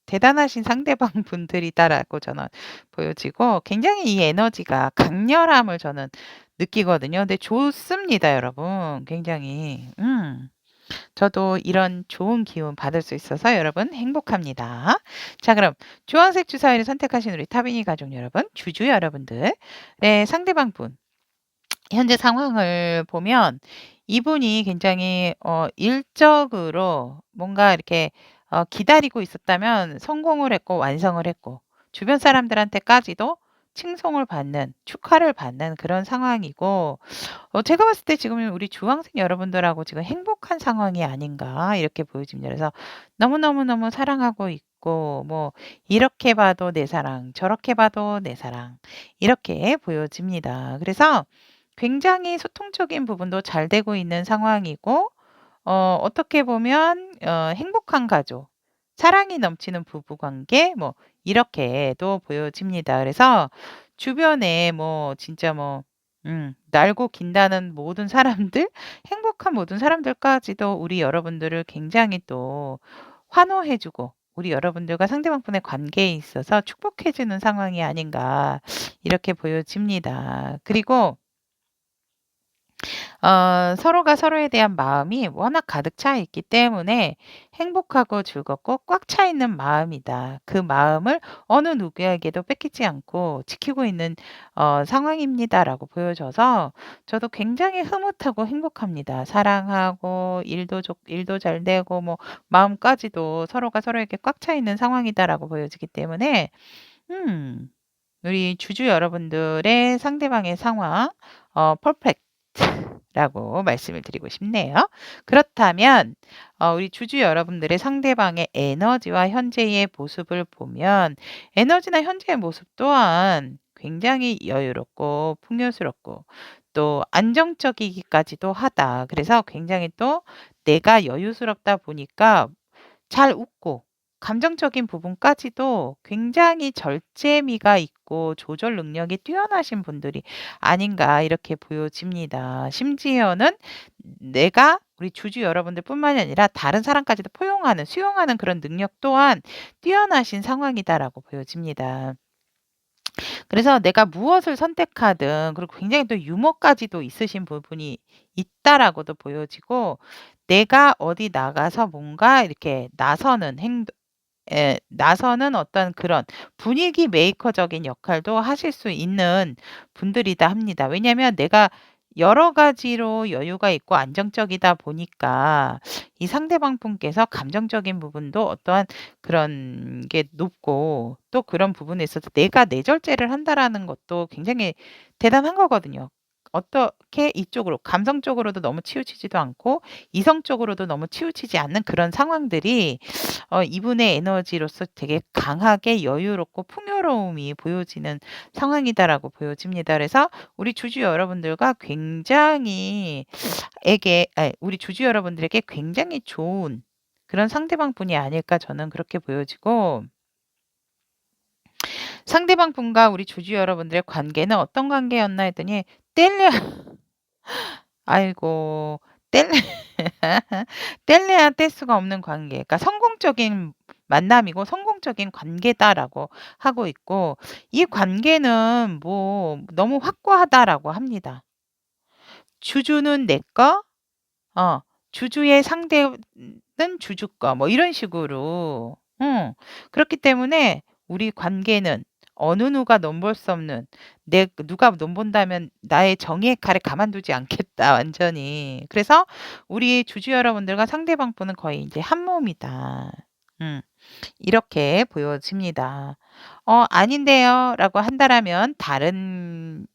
대단하신 상대방 분들이다라고 저는 보여지고 굉장히 이 에너지가 강렬함을 저는 느끼거든요. 근데 좋습니다, 여러분. 굉장히. 저도 이런 좋은 기운 받을 수 있어서 여러분 행복합니다. 자, 그럼 주황색 주사위를 선택하신 우리 타비니 가족 여러분, 주주 여러분들, 네, 상대방 분 현재 상황을 보면 이분이 굉장히 일적으로 뭔가 이렇게 기다리고 있었다면 성공을 했고 완성을 했고 주변 사람들한테까지도 칭송을 받는 축하를 받는 그런 상황이고 제가 봤을 때 지금 우리 주황색 여러분들하고 지금 행복한 상황이 아닌가 이렇게 보여집니다. 그래서 너무너무너무 사랑하고 있고 뭐 이렇게 봐도 내 사랑 저렇게 봐도 내 사랑 이렇게 보여집니다. 그래서 굉장히 소통적인 부분도 잘 되고 있는 상황이고 어떻게 보면 행복한 가족, 사랑이 넘치는 부부 관계 뭐 이렇게도 보여집니다. 그래서 주변에 뭐 진짜 뭐 날고 긴다는 모든 사람들, 행복한 모든 사람들까지도 우리 여러분들을 굉장히 또 환호해 주고 우리 여러분들과 상대방 분의 관계에 있어서 축복해 주는 상황이 아닌가 이렇게 보여집니다. 그리고 서로가 서로에 대한 마음이 워낙 가득 차 있기 때문에 행복하고 즐겁고 꽉 차 있는 마음이다. 그 마음을 어느 누구에게도 뺏기지 않고 지키고 있는 상황입니다라고 보여져서 저도 굉장히 흐뭇하고 행복합니다. 사랑하고 일도 잘 되고 뭐 마음까지도 서로가 서로에게 꽉 차 있는 상황이다라고 보여지기 때문에 음 우리 주주 여러분들의 상대방의 상황 퍼펙트라고 말씀을 드리고 싶네요. 그렇다면 우리 주주 여러분들의 상대방의 에너지와 현재의 모습을 보면 에너지나 현재의 모습 또한 굉장히 여유롭고 풍요스럽고 또 안정적이기까지도 하다. 그래서 굉장히 또 내가 여유스럽다 보니까 잘 웃고 감정적인 부분까지도 굉장히 절제미가 있고 조절 능력이 뛰어나신 분들이 아닌가 이렇게 보여집니다. 심지어는 내가 우리 주주 여러분들뿐만이 아니라 다른 사람까지도 포용하는 수용하는 그런 능력 또한 뛰어나신 상황이다라고 보여집니다. 그래서 내가 무엇을 선택하든 그리고 굉장히 또 유머까지도 있으신 부분이 있다라고도 보여지고 내가 어디 나가서 뭔가 이렇게 나서는 어떤 그런 분위기 메이커적인 역할도 하실 수 있는 분들이다 합니다. 왜냐하면 내가 여러 가지로 여유가 있고 안정적이다 보니까 이 상대방 분께서 감정적인 부분도 어떠한 그런 게 높고 또 그런 부분에 있어서 내가 뇌절제를 한다라는 것도 굉장히 대단한 거거든요. 어떻게 이쪽으로 감성적으로도 너무 치우치지도 않고 이성적으로도 너무 치우치지 않는 그런 상황들이 이분의 에너지로서 되게 강하게 여유롭고 풍요로움이 보여지는 상황이다라고 보여집니다. 그래서 우리 주주 여러분들과 굉장히 우리 주주 여러분들에게 굉장히 좋은 그런 상대방 분이 아닐까 저는 그렇게 보여지고 상대방 분과 우리 주주 여러분들의 관계는 어떤 관계였나 했더니 뗄래야 아이고 뗄래 뗄래야 뗄 수가 없는 관계. 그러니까 성공적인 만남이고 성공적인 관계다라고 하고 있고 이 관계는 뭐 너무 확고하다라고 합니다. 주주는 내 거, 어 주주의 상대는 주주 거 뭐 이런 식으로. 그렇기 때문에 우리 관계는 어느 누가 넘볼 수 없는 누가 넘본다면 나의 정의의 칼에 가만두지 않겠다 완전히. 그래서 우리 주주 여러분들과 상대방 분은 거의 이제 한 몸이다. 음. 이렇게 보여집니다. "아닌데요."라고 한다라면 다른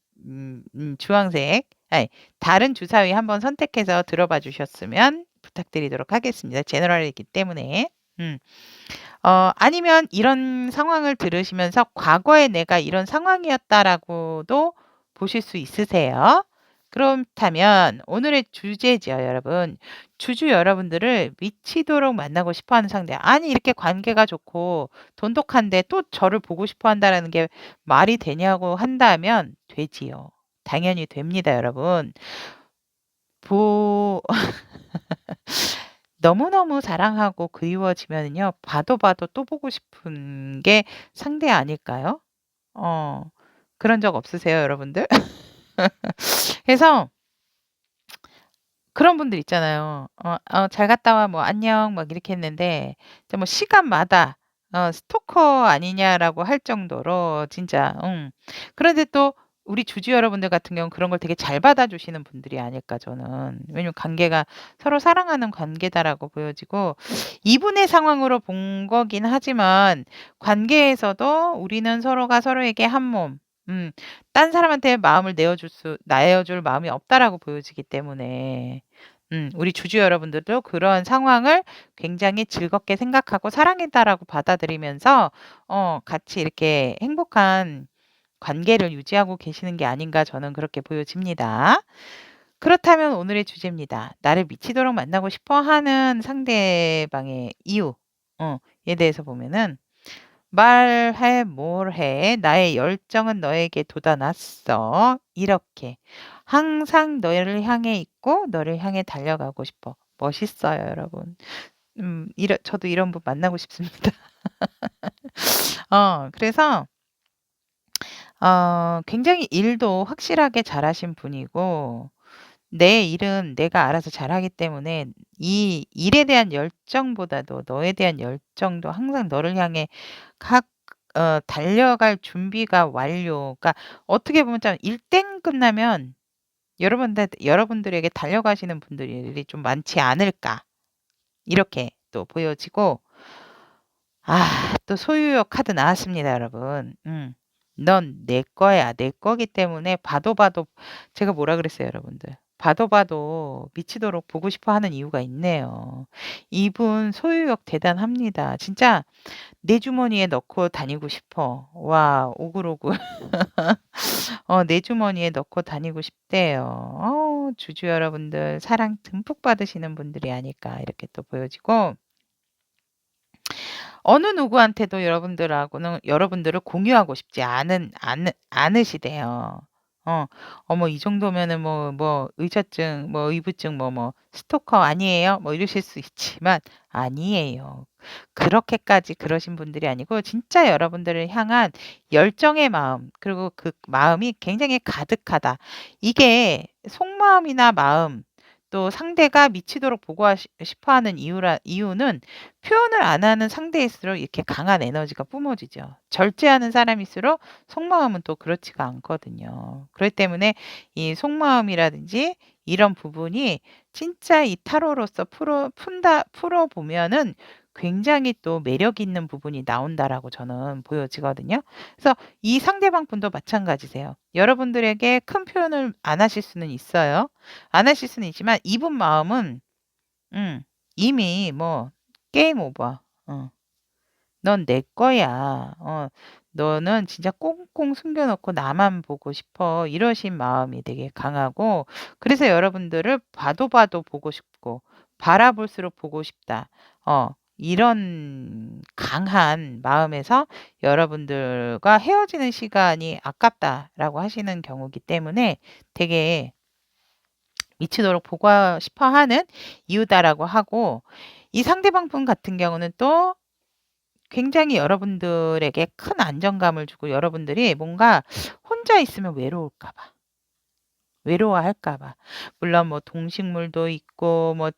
주황색 아니 다른 주사위 한번 선택해서 들어봐 주셨으면 부탁드리도록 하겠습니다. 제너럴이기 때문에. 음. 아니면 이런 상황을 들으시면서 '과거에 내가 이런 상황이었다.'라고도 보실 수 있으세요. 그렇다면 오늘의 주제죠 여러분. 주주 여러분들을 미치도록 만나고 싶어 하는 상대. 아니 이렇게 관계가 좋고 돈독한데 또 저를 보고 싶어 한다라는 게 말이 되냐고 한다면 되지요. 당연히 됩니다 여러분. 보 너무너무 사랑하고 그리워지면은요. 봐도 봐도 또 보고 싶은 게 상대 아닐까요? 어. 그런 적 없으세요 여러분들? 그래서 그런 분들 있잖아요. "잘 갔다 와." 뭐 "안녕." 막 이렇게 했는데 이제 뭐 시간마다 "스토커 아니냐?"라고 할 정도로 진짜 그런데 또 우리 주주 여러분들 같은 경우는 그런 걸 되게 잘 받아주시는 분들이 아닐까 저는. 왜냐면 관계가 서로 사랑하는 관계다라고 보여지고 이분의 상황으로 본 거긴 하지만 관계에서도 우리는 서로가 서로에게 한 몸 딴 사람한테 마음을 내어줄 마음이 없다라고 보여지기 때문에 우리 주주 여러분들도 그런 상황을 굉장히 즐겁게 생각하고 사랑이다라고 받아들이면서 같이 이렇게 행복한 관계를 유지하고 계시는 게 아닌가 저는 그렇게 보여집니다. 그렇다면 오늘의 주제입니다. 나를 미치도록 만나고 싶어 하는 상대방의 이유 에 대해서 보면은 "말해 뭘 해. 나의 열정은 너에게 돋아났어. 이렇게. 항상 너를 향해 있고 너를 향해 달려가고 싶어. 멋있어요, 여러분. 저도 이런 분 만나고 싶습니다. 그래서 굉장히 일도 확실하게 잘하신 분이고 내 일은 내가 알아서 잘하기 때문에 이 일에 대한 열정보다도 너에 대한 열정도 항상 너를 향해 각 달려갈 준비가 완료. 그러니까 어떻게 보면 좀 일 땡 끝나면 여러분들에게 달려가시는 분들이 좀 많지 않을까 이렇게 또 보여지고 또 소유욕 카드 나왔습니다, 여러분. "넌 내 거야." 내 거기 때문에 봐도 봐도 제가 뭐라 그랬어요, 여러분들? 봐도 봐도 미치도록 보고 싶어 하는 이유가 있네요. 이분 소유욕 대단합니다. 진짜 내 주머니에 넣고 다니고 싶어. 와, 오글오글. 내 주머니에 넣고 다니고 싶대요. 주주 여러분들 사랑 듬뿍 받으시는 분들이 아닐까 이렇게 또 보여지고 어느 누구한테도 여러분들을 공유하고 싶지 않으시대요. 어머 이 정도면은 뭐 의처증 뭐 의부증 뭐 스토커 아니에요? 뭐 이러실 수 있지만 아니에요. 그렇게까지 그러신 분들이 아니고 진짜 여러분들을 향한 열정의 마음 그리고 그 마음이 굉장히 가득하다. 이게 속마음이나 마음 또 상대가 미치도록 보고 싶어 하는 이유는 표현을 안 하는 상대일수록 이렇게 강한 에너지가 뿜어지죠. 절제하는 사람일수록 속마음은 또 그렇지가 않거든요. 그렇기 때문에 이 속마음이라든지 이런 부분이 진짜 이 타로로서 풀어보면은 굉장히 또 매력 있는 부분이 나온다라고 저는 보여지거든요. 그래서 이 상대방 분도 마찬가지세요. 여러분들에게 큰 표현을 안 하실 수는 있어요. 안 하실 수는 있지만 이분 마음은 이미 뭐 게임 오버. "넌 내 거야. 너는 진짜 꽁꽁 숨겨 놓고 나만 보고 싶어." 이러신 마음이 되게 강하고 그래서 여러분들을 봐도 봐도 보고 싶고 바라볼수록 보고 싶다. 이런 강한 마음에서 여러분들과 헤어지는 시간이 아깝다라고 하시는 경우이기 때문에 되게 미치도록 보고 싶어 하는 이유다라고 하고 이 상대방 분 같은 경우는 또 굉장히 여러분들에게 큰 안정감을 주고 여러분들이 뭔가 혼자 있으면 외로울까 봐. 외로워할까 봐. 물론 뭐 동식물도 있고 뭐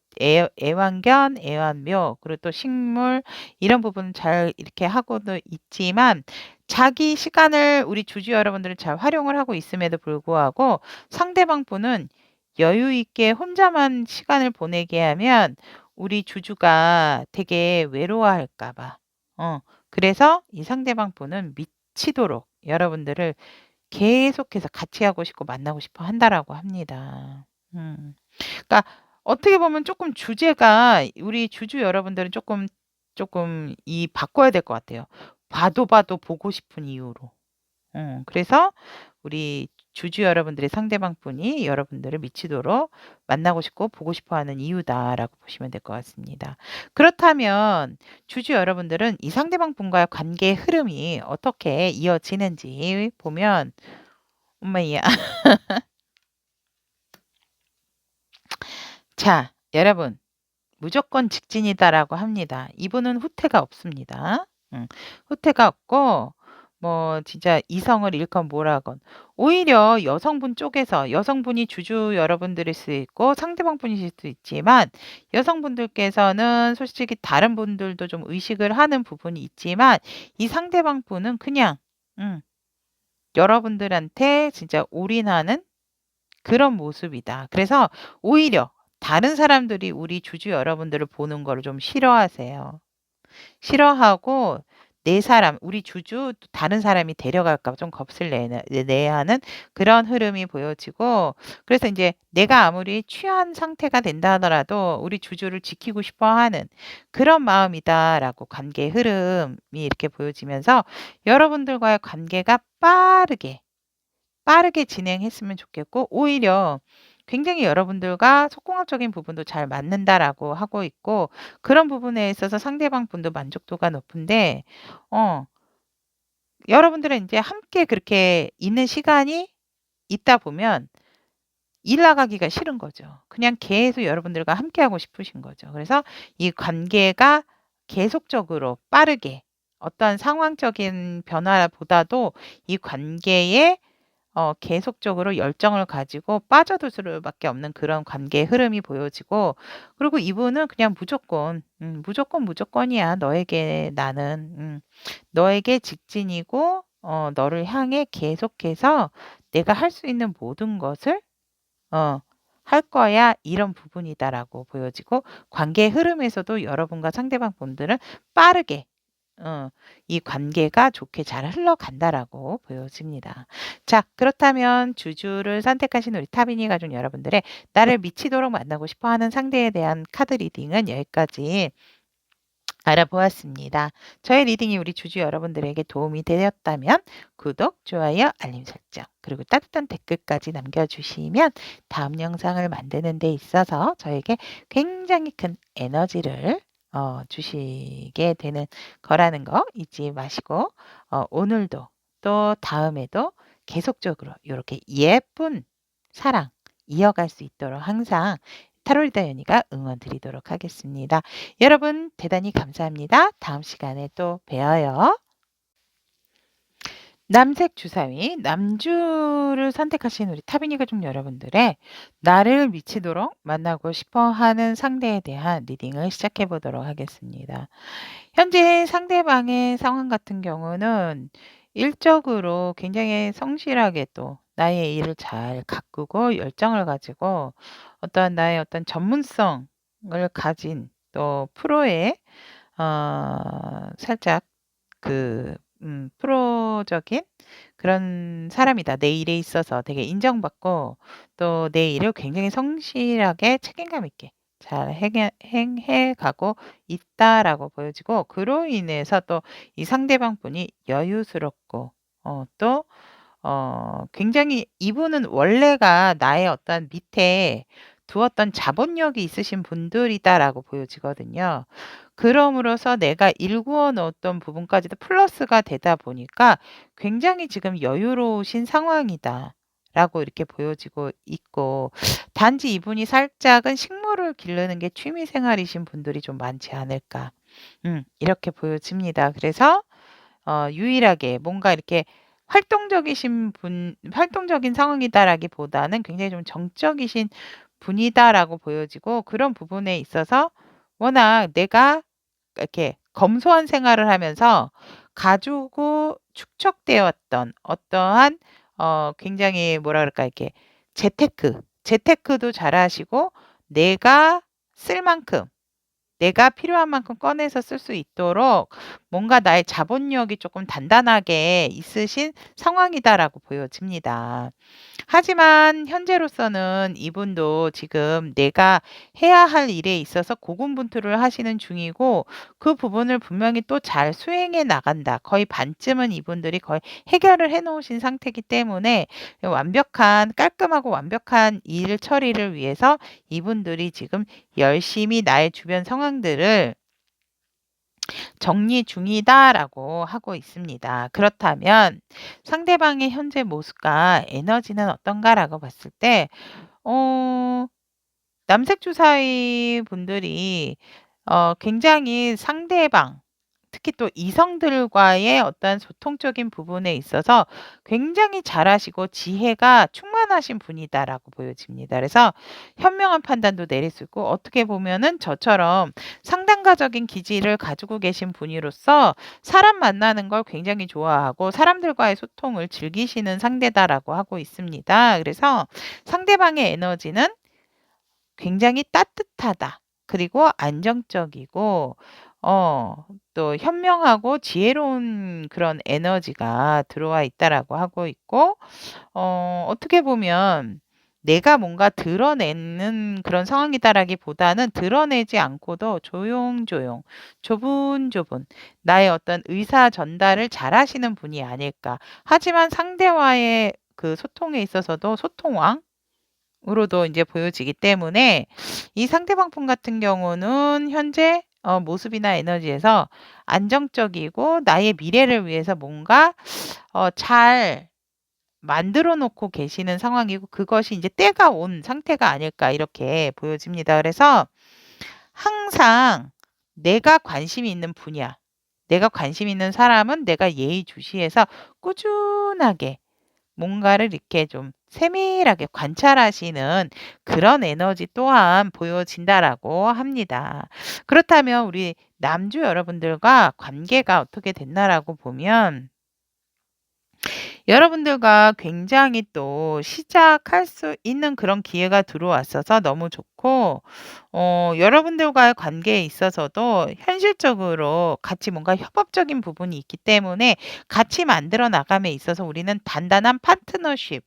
애완견, 애완묘 그리고 또 식물 이런 부분은 잘 이렇게 하고도 있지만 자기 시간을 우리 주주 여러분들은 잘 활용을 하고 있음에도 불구하고 상대방 분은 여유 있게 혼자만 시간을 보내게 하면 우리 주주가 되게 외로워할까 봐. 그래서 이 상대방 분은 미치도록 여러분들을 계속해서 같이 하고 싶고 만나고 싶어 한다라고 합니다. 그러니까 어떻게 보면 조금 주제가 우리 주주 여러분들은 조금 이 바꿔야 될 것 같아요. 봐도 봐도 보고 싶은 이유로. 그래서 우리 주주 여러분들의 상대방 분이 여러분들을 미치도록 만나고 싶고 보고 싶어 하는 이유다라고 보시면 될 것 같습니다. 그렇다면 주주 여러분들은 이 상대방 분과의 관계의 흐름이 어떻게 이어지는지 보면 엄마야. 자, 여러분 무조건 직진이다라고 합니다. 이분은 후퇴가 없습니다. 후퇴가 없고 뭐 진짜 이성을 잃건 뭐라건 오히려 여성분 쪽에서 여성분이 주주 여러분들일 수 있고 상대방 분이실 수 있지만 여성분들께서는 솔직히 다른 분들도 좀 의식을 하는 부분이 있지만 이 상대방 분은 그냥 여러분들한테 진짜 올인하는 그런 모습이다. 그래서 오히려 다른 사람들이 우리 주주 여러분들을 보는 거를 좀 싫어하세요. 싫어하고 내 사람, 우리 주주 또 다른 사람이 데려갈까 봐 좀 겁을 내야 하는 그런 흐름이 보여지고 그래서 인제 내가 아무리 취한 상태가 된다 하더라도 우리 주주를 지키고 싶어 하는 그런 마음이다라고 관계의 흐름이 이렇게 보여지면서 여러분들과의 관계가 빠르게 진행했으면 좋겠고 오히려 굉장히 여러분들과 속궁합적인 부분도 잘 맞는다라고 하고 있고 그런 부분에 있어서 상대방 분도 만족도가 높은데 어 여러분들은 인제 함께 그렇게 있는 시간이 있다 보면 일 나가기가 싫은 거죠. 그냥 계속 여러분들과 함께하고 싶으신 거죠. 그래서 이 관계가 계속적으로 빠르게 어떤 상황적인 변화보다도 이 관계에 계속적으로 열정을 가지고 빠져들 수밖에 없는 그런 관계의 흐름이 보여지고, 그리고 이분은 그냥 무조건 무조건이야. 너에게 나는 너에게 직진이고 너를 향해 계속해서 내가 할 수 있는 모든 것을 어 할 거야. 이런 부분이다라고 보여지고, 관계의 흐름에서도 여러분과 상대방 분들은 빠르게 어 이 관계가 좋게 잘 흘러간다라고 보여집니다. 자, 그렇다면 주주를 선택하신 우리 타비니 가족 여러분들의 나를 미치도록 만나고 싶어 하는 상대에 대한 카드 리딩은 여기까지 알아보았습니다. 저의 리딩이 우리 주주 여러분들에게 도움이 되었다면 구독, 좋아요, 알림 설정, 그리고 따뜻한 댓글까지 남겨주시면 다음 영상을 만드는 데 있어서 저에게 굉장히 큰 에너지를 주시게 되는 거라는 거 잊지 마시고, 오늘도 또 다음에도 계속적으로 이렇게 예쁜 사랑 이어갈 수 있도록 항상 타로리더 연희가 응원 드리도록 하겠습니다. 여러분 대단히 감사합니다. 다음 시간에 또 봬요. 남색 주사위 남주를 선택하신 우리 타비니 가족 여러분들의 나를 미치도록 만나고 싶어하는 상대에 대한 리딩을 시작해 보도록 하겠습니다. 현재 상대방의 상황 같은 경우는 일적으로 굉장히 성실하게 또 나의 일을 잘 가꾸고 열정을 가지고 어떤 나의 어떤 전문성을 가진 또 프로의 살짝 그 프로적인 그런 사람이다. 내 일에 있어서 되게 인정받고 또 내 일을 굉장히 성실하게 책임감 있게 잘 행해 가고 있다라고 보여지고, 그로 인해서 또 이 상대방 분이 여유스럽고 또 굉장히 이분은 원래가 나의 어떤 밑에 두었던 자본력이 있으신 분들이다라고 보여지거든요. 그럼으로써 내가 일구어 넣었던 부분까지도 플러스가 되다 보니까 굉장히 지금 여유로우신 상황이다라고 이렇게 보여지고 있고, 단지 이분이 살짝은 식물을 기르는 게 취미 생활이신 분들이 좀 많지 않을까. 이렇게 보여집니다. 그래서 유일하게 뭔가 이렇게 활동적인 상황이다라기보다는 굉장히 좀 정적이신 분이다라고 보여지고, 그런 부분에 있어서 워낙 내가 이렇게 검소한 생활을 하면서 가지고 축적되어 왔던 어떠한 굉장히 뭐라 그럴까, 이렇게 재테크도 잘하시고 내가 쓸 만큼 내가 필요한 만큼 꺼내서 쓸 수 있도록 뭔가 나의 자본력이 조금 단단하게 있으신 상황이다라고 보여집니다. 하지만 현재로서는 이분도 지금 내가 해야 할 일에 있어서 고군분투를 하시는 중이고, 그 부분을 분명히 또 잘 수행해 나간다. 거의 반쯤은 이분들이 거의 해결을 해 놓으신 상태이기 때문에 깔끔하고 완벽한 일 처리를 위해서 이분들이 지금 열심히 나의 주변 상황들을 정리 중이다라고 하고 있습니다. 그렇다면 상대방의 현재 모습과 에너지는 어떤가라고 봤을 때 어 남색 주사위 분들이 굉장히 상대방, 특히 또 이성들과의 어떤 소통적인 부분에 있어서 굉장히 잘하시고 지혜가 충만하신 분이다라고 보여집니다. 그래서 현명한 판단도 내릴 수 있고, 어떻게 보면은 저처럼 상담가적인 기질을 가지고 계신 분이로서 사람 만나는 걸 굉장히 좋아하고 사람들과의 소통을 즐기시는 상대다라고 하고 있습니다. 그래서 상대방의 에너지는 굉장히 따뜻하다. 그리고 안정적이고 또 현명하고 지혜로운 그런 에너지가 들어와 있다라고 하고 있고, 어떻게 보면 내가 뭔가 드러내는 그런 상황이다라기보다는 드러내지 않고도 조용조용 조분조분 나의 어떤 의사 전달을 잘하시는 분이 아닐까. 하지만 상대와의 그 소통에 있어서도 소통왕 으로도 이제 보여지기 때문에 이 상대방 분 같은 경우는 현재 모습이나 에너지에서 안정적이고 나의 미래를 위해서 뭔가 잘 만들어 놓고 계시는 상황이고 그것이 이제 때가 온 상태가 아닐까 이렇게 보여집니다. 그래서 항상 내가 관심이 있는 분야, 내가 관심 있는 사람은 내가 예의주시해서 꾸준하게 뭔가를 이렇게 좀 세밀하게 관찰하시는 그런 에너지 또한 보여진다라고 합니다. 그렇다면 우리 남주 여러분들과 관계가 어떻게 됐나라고 보면 여러분들과 굉장히 또 시작할 수 있는 그런 기회가 들어왔어서 너무 좋고, 여러분들과의 관계에 있어서도 현실적으로 같이 뭔가 협업적인 부분이 있기 때문에 같이 만들어 나감에 있어서 우리는 단단한 파트너십,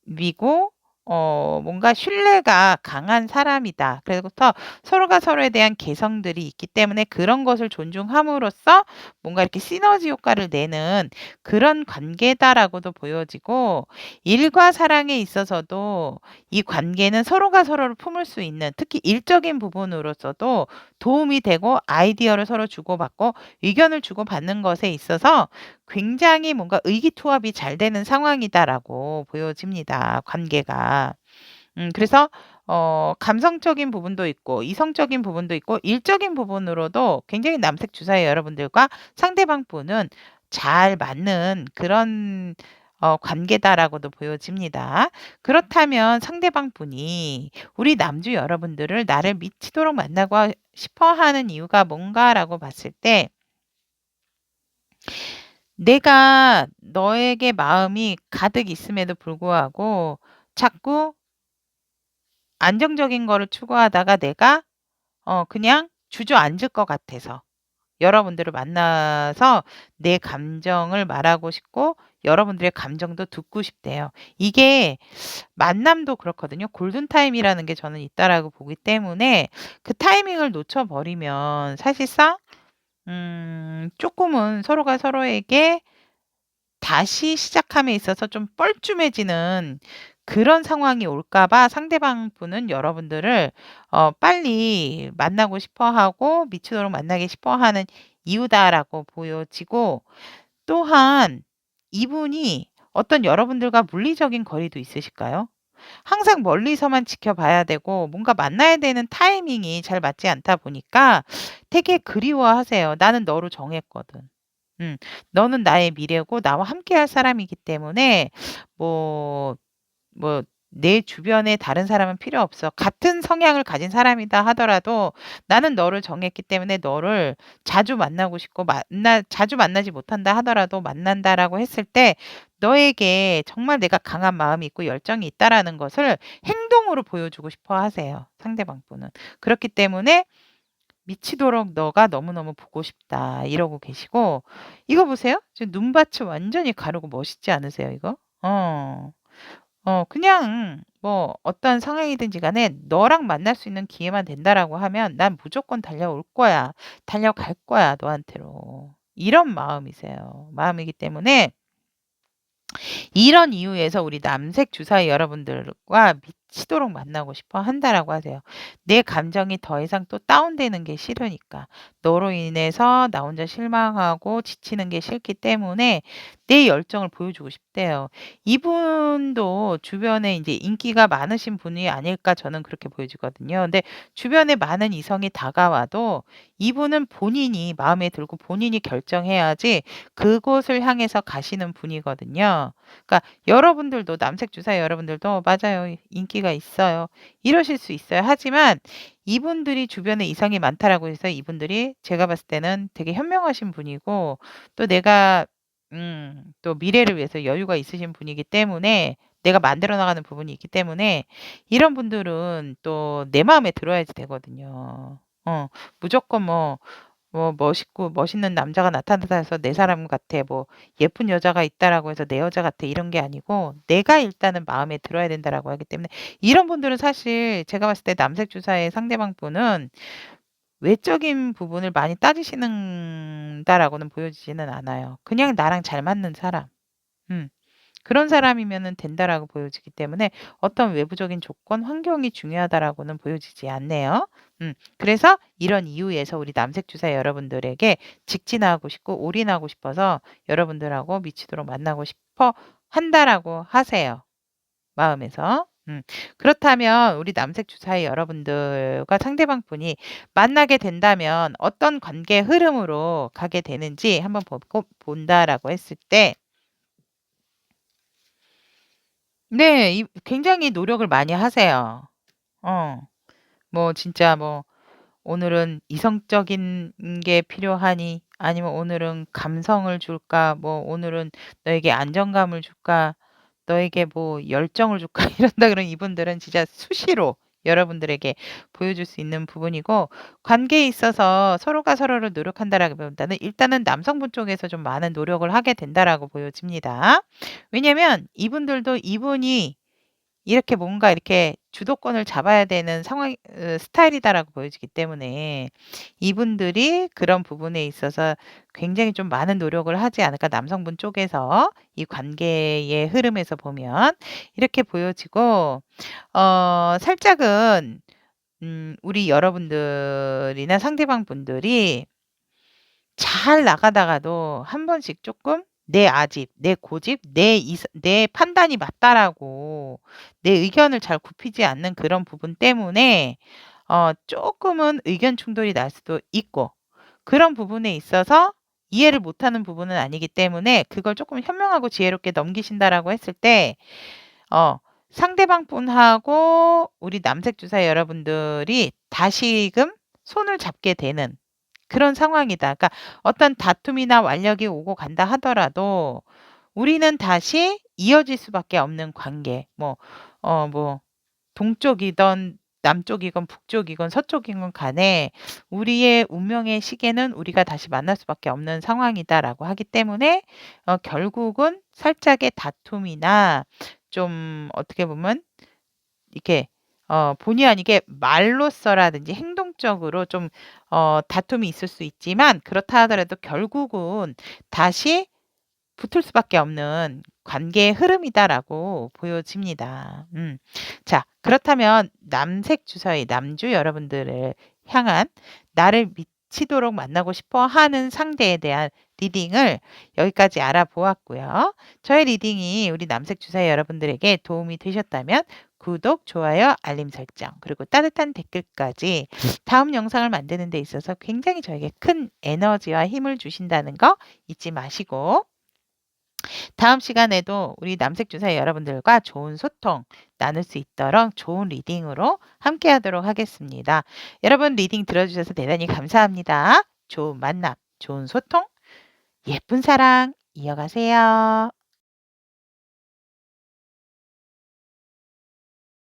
미고 뭔가 신뢰가 강한 사람이다. 그래서 서로가 서로에 대한 개성들이 있기 때문에 그런 것을 존중함으로써 뭔가 이렇게 시너지 효과를 내는 그런 관계다라고도 보여지고 일과 사랑에 있어서도 이 관계는 서로가 서로를 품을 수 있는 특히 일적인 부분으로서도 도움이 되고 아이디어를 서로 주고받고 의견을 주고받는 것에 있어서 굉장히 뭔가 의기투합이 잘 되는 상황이다라고 보여집니다, 관계가. 그래서 감성적인 부분도 있고 이성적인 부분도 있고 일적인 부분으로도 굉장히 남색 주사의 여러분들과 상대방 분은 잘 맞는 그런 관계다라고도 보여집니다. 그렇다면 상대방 분이 우리 남주 여러분들을 나를 미치도록 만나고 싶어 하는 이유가 뭔가라고 봤을 때 내가 너에게 마음이 가득 있음에도 불구하고 자꾸 안정적인 거를 추구하다가 내가 그냥 주저앉을 것 같아서 여러분들을 만나서 내 감정을 말하고 싶고 여러분들의 감정도 듣고 싶대요. 이게 만남도 그렇거든요. 골든타임이라는 게 저는 있다라고 보기 때문에 그 타이밍을 놓쳐 버리면 사실상 쪼끔은 서로가 서로에게 다시 시작함에 있어서 좀 뻘쭘해지는 그런 상황이 올까 봐 상대방 분은 여러분들을 빨리 만나고 싶어 하고 미치도록 만나기 싶어 하는 이유다라고 보여지고 또한 이분이 어떤 여러분들과 물리적인 거리도 있으실까요? 항상 멀리서만 지켜봐야 되고 뭔가 만나야 되는 타이밍이 잘 맞지 않다 보니까 되게 그리워하세요. "나는 너로 정했거든." 음. "너는 나의 미래고 나와 함께할 사람이기 때문에 뭐 내 주변에 다른 사람은 필요 없어. 같은 성향을 가진 사람이다 하더라도 나는 너를 정했기 때문에 너를 자주 만나고 싶고 자주 만나지 못한다 하더라도 만난다."라고 했을 때 너에게 정말 내가 강한 마음이 있고 열정이 있다라는 것을 행동으로 보여주고 싶어 하세요, 상대방 분은. 그렇기 때문에 "미치도록 너가 너무너무 보고 싶다." 이러고 계시고 이거 보세요. 지금 눈밭이 완전히 가르고 멋있지 않으세요, 이거? 그냥 뭐 어떤 상황이든지 간에 "너랑 만날 수 있는 기회만 된다."라고 하면 "난 무조건 달려올 거야. 달려갈 거야, 너한테로." 이런 마음이기 때문에 이런 이유에서 우리 남색 주사위 여러분들과 미치도록 만나고 싶어 한다라고 하세요. 내 감정이 더 이상 또 다운되는 게 싫으니까. 너로 인해서 나 혼자 실망하고 지치는 게 싫기 때문에 내 열정을 보여주고 싶대요. 이분도 주변에 이제 인기가 많으신 분이 아닐까 저는 그렇게 보여지거든요. 근데 주변에 많은 이성이 다가와도 이분은 본인이 마음에 들고 본인이 결정해야지 그곳을 향해서 가시는 분이거든요. 그러니까 여러분들도 남색 주사위 여러분들도 "맞아요. 인기가 있어요." 이러실 수 있어요. 하지만 이분들이 주변에 이성이 많다라고 해서 이분들이 제가 봤을 때는 되게 현명하신 분이고 또 내가 또 미래를 위해서 여유가 있으신 분이기 때문에 내가 만들어 나가는 부분이 있기 때문에 이런 분들은 또 내 마음에 들어야지 되거든요. 무조건 멋있고 멋있는 남자가 나타나서 해서 "내 사람 같아." 뭐 "예쁜 여자가 있다."라고 해서 "내 여자 같아." 이런 게 아니고 "내가 일단은 마음에 들어야 된다."라고 하기 때문에 이런 분들은 사실 제가 봤을 때 남색 주사의 상대방 분은 외적인 부분을 많이 따지시는다라고는 보여지지는 않아요. 그냥 나랑 잘 맞는 사람. 음. 그런 사람이면은 된다라고 보여지기 때문에 어떤 외부적인 조건, 환경이 중요하다라고는 보여지지 않네요. 그래서 이런 이유에서 우리 남색 주사 여러분들에게 직진하고 싶고 올인하고 싶어서 여러분들하고 미치도록 만나고 싶어 한다라고 하세요. 마음에서. 그렇다면 우리 남색 주사위 여러분들과 상대방 분이 만나게 된다면 어떤 관계의 흐름으로 가게 되는지 한번 본다라고 했을 때 네. 굉장히 노력을 많이 하세요. 어. 뭐 진짜 뭐 오늘은 이성적인 게 필요하니 아니면 오늘은 감성을 줄까 뭐 오늘은 너에게 안정감을 줄까 너에게 뭐 열정을 줄까 이런다 그러면 이분들은 진짜 수시로 여러분들에게 보여줄 수 있는 부분이고 관계에 있어서 서로가 서로를 노력한다라기보다는 일단은 남성분 쪽에서 좀 많은 노력을 하게 된다라고 보여집니다. 왜냐면 이분들도 이분이 이렇게 뭔가 이렇게 주도권을 잡아야 되는 상황 스타일이다라고 보여지기 때문에 이분들이 그런 부분에 있어서 굉장히 좀 많은 노력을 하지 않을까 남성분 쪽에서 이 관계의 흐름에서 보면 이렇게 보여지고 살짝은 우리 여러분들이나 상대방 분들이 잘 나가다가도 한 번씩 조금 내 아집, 내 고집, 내 판단이 맞다라고 내 의견을 잘 굽히지 않는 그런 부분 때문에 조금은 의견 충돌이 날 수도 있고 그런 부분에 있어서 이해를 못하는 부분은 아니기 때문에 그걸 조금 현명하고 지혜롭게 넘기신다라고 했을 때 어 상대방 분하고 우리 남색 주사 여러분들이 다시금 손을 잡게 되는 그런 상황이다. 그러니까 어떤 다툼이나 완력이 오고 간다 하더라도 우리는 다시 이어질 수밖에 없는 관계. 뭐 동쪽이든 남쪽이건 북쪽이건 서쪽이건 간에 우리의 운명의 시계는 우리가 다시 만날 수밖에 없는 상황이다라고 하기 때문에 결국은 살짝의 다툼이나 좀 어떻게 보면 이렇게 본의 아니게 말로써라든지 행동적으로 좀 다툼이 있을 수 있지만 그렇다 하더라도 결국은 다시 붙을 수밖에 없는 관계의 흐름이다라고 보여집니다. 자, 그렇다면 남색 주사위 남주 여러분들을 향한 나를 미치도록 만나고 싶어 하는 상대에 대한 리딩을 여기까지 알아보았고요. 저의 리딩이 우리 남색 주사위 여러분들에게 도움이 되셨다면 구독, 좋아요, 알림 설정, 그리고 따뜻한 댓글까지 다음 영상을 만드는 데 있어서 굉장히 저에게 큰 에너지와 힘을 주신다는 거 잊지 마시고 다음 시간에도 우리 남색 주사위 여러분들과 좋은 소통 나눌 수 있도록 좋은 리딩으로 함께 하도록 하겠습니다. 여러분 리딩 들어주셔서 대단히 감사합니다. 좋은 만남, 좋은 소통, 예쁜 사랑 이어가세요.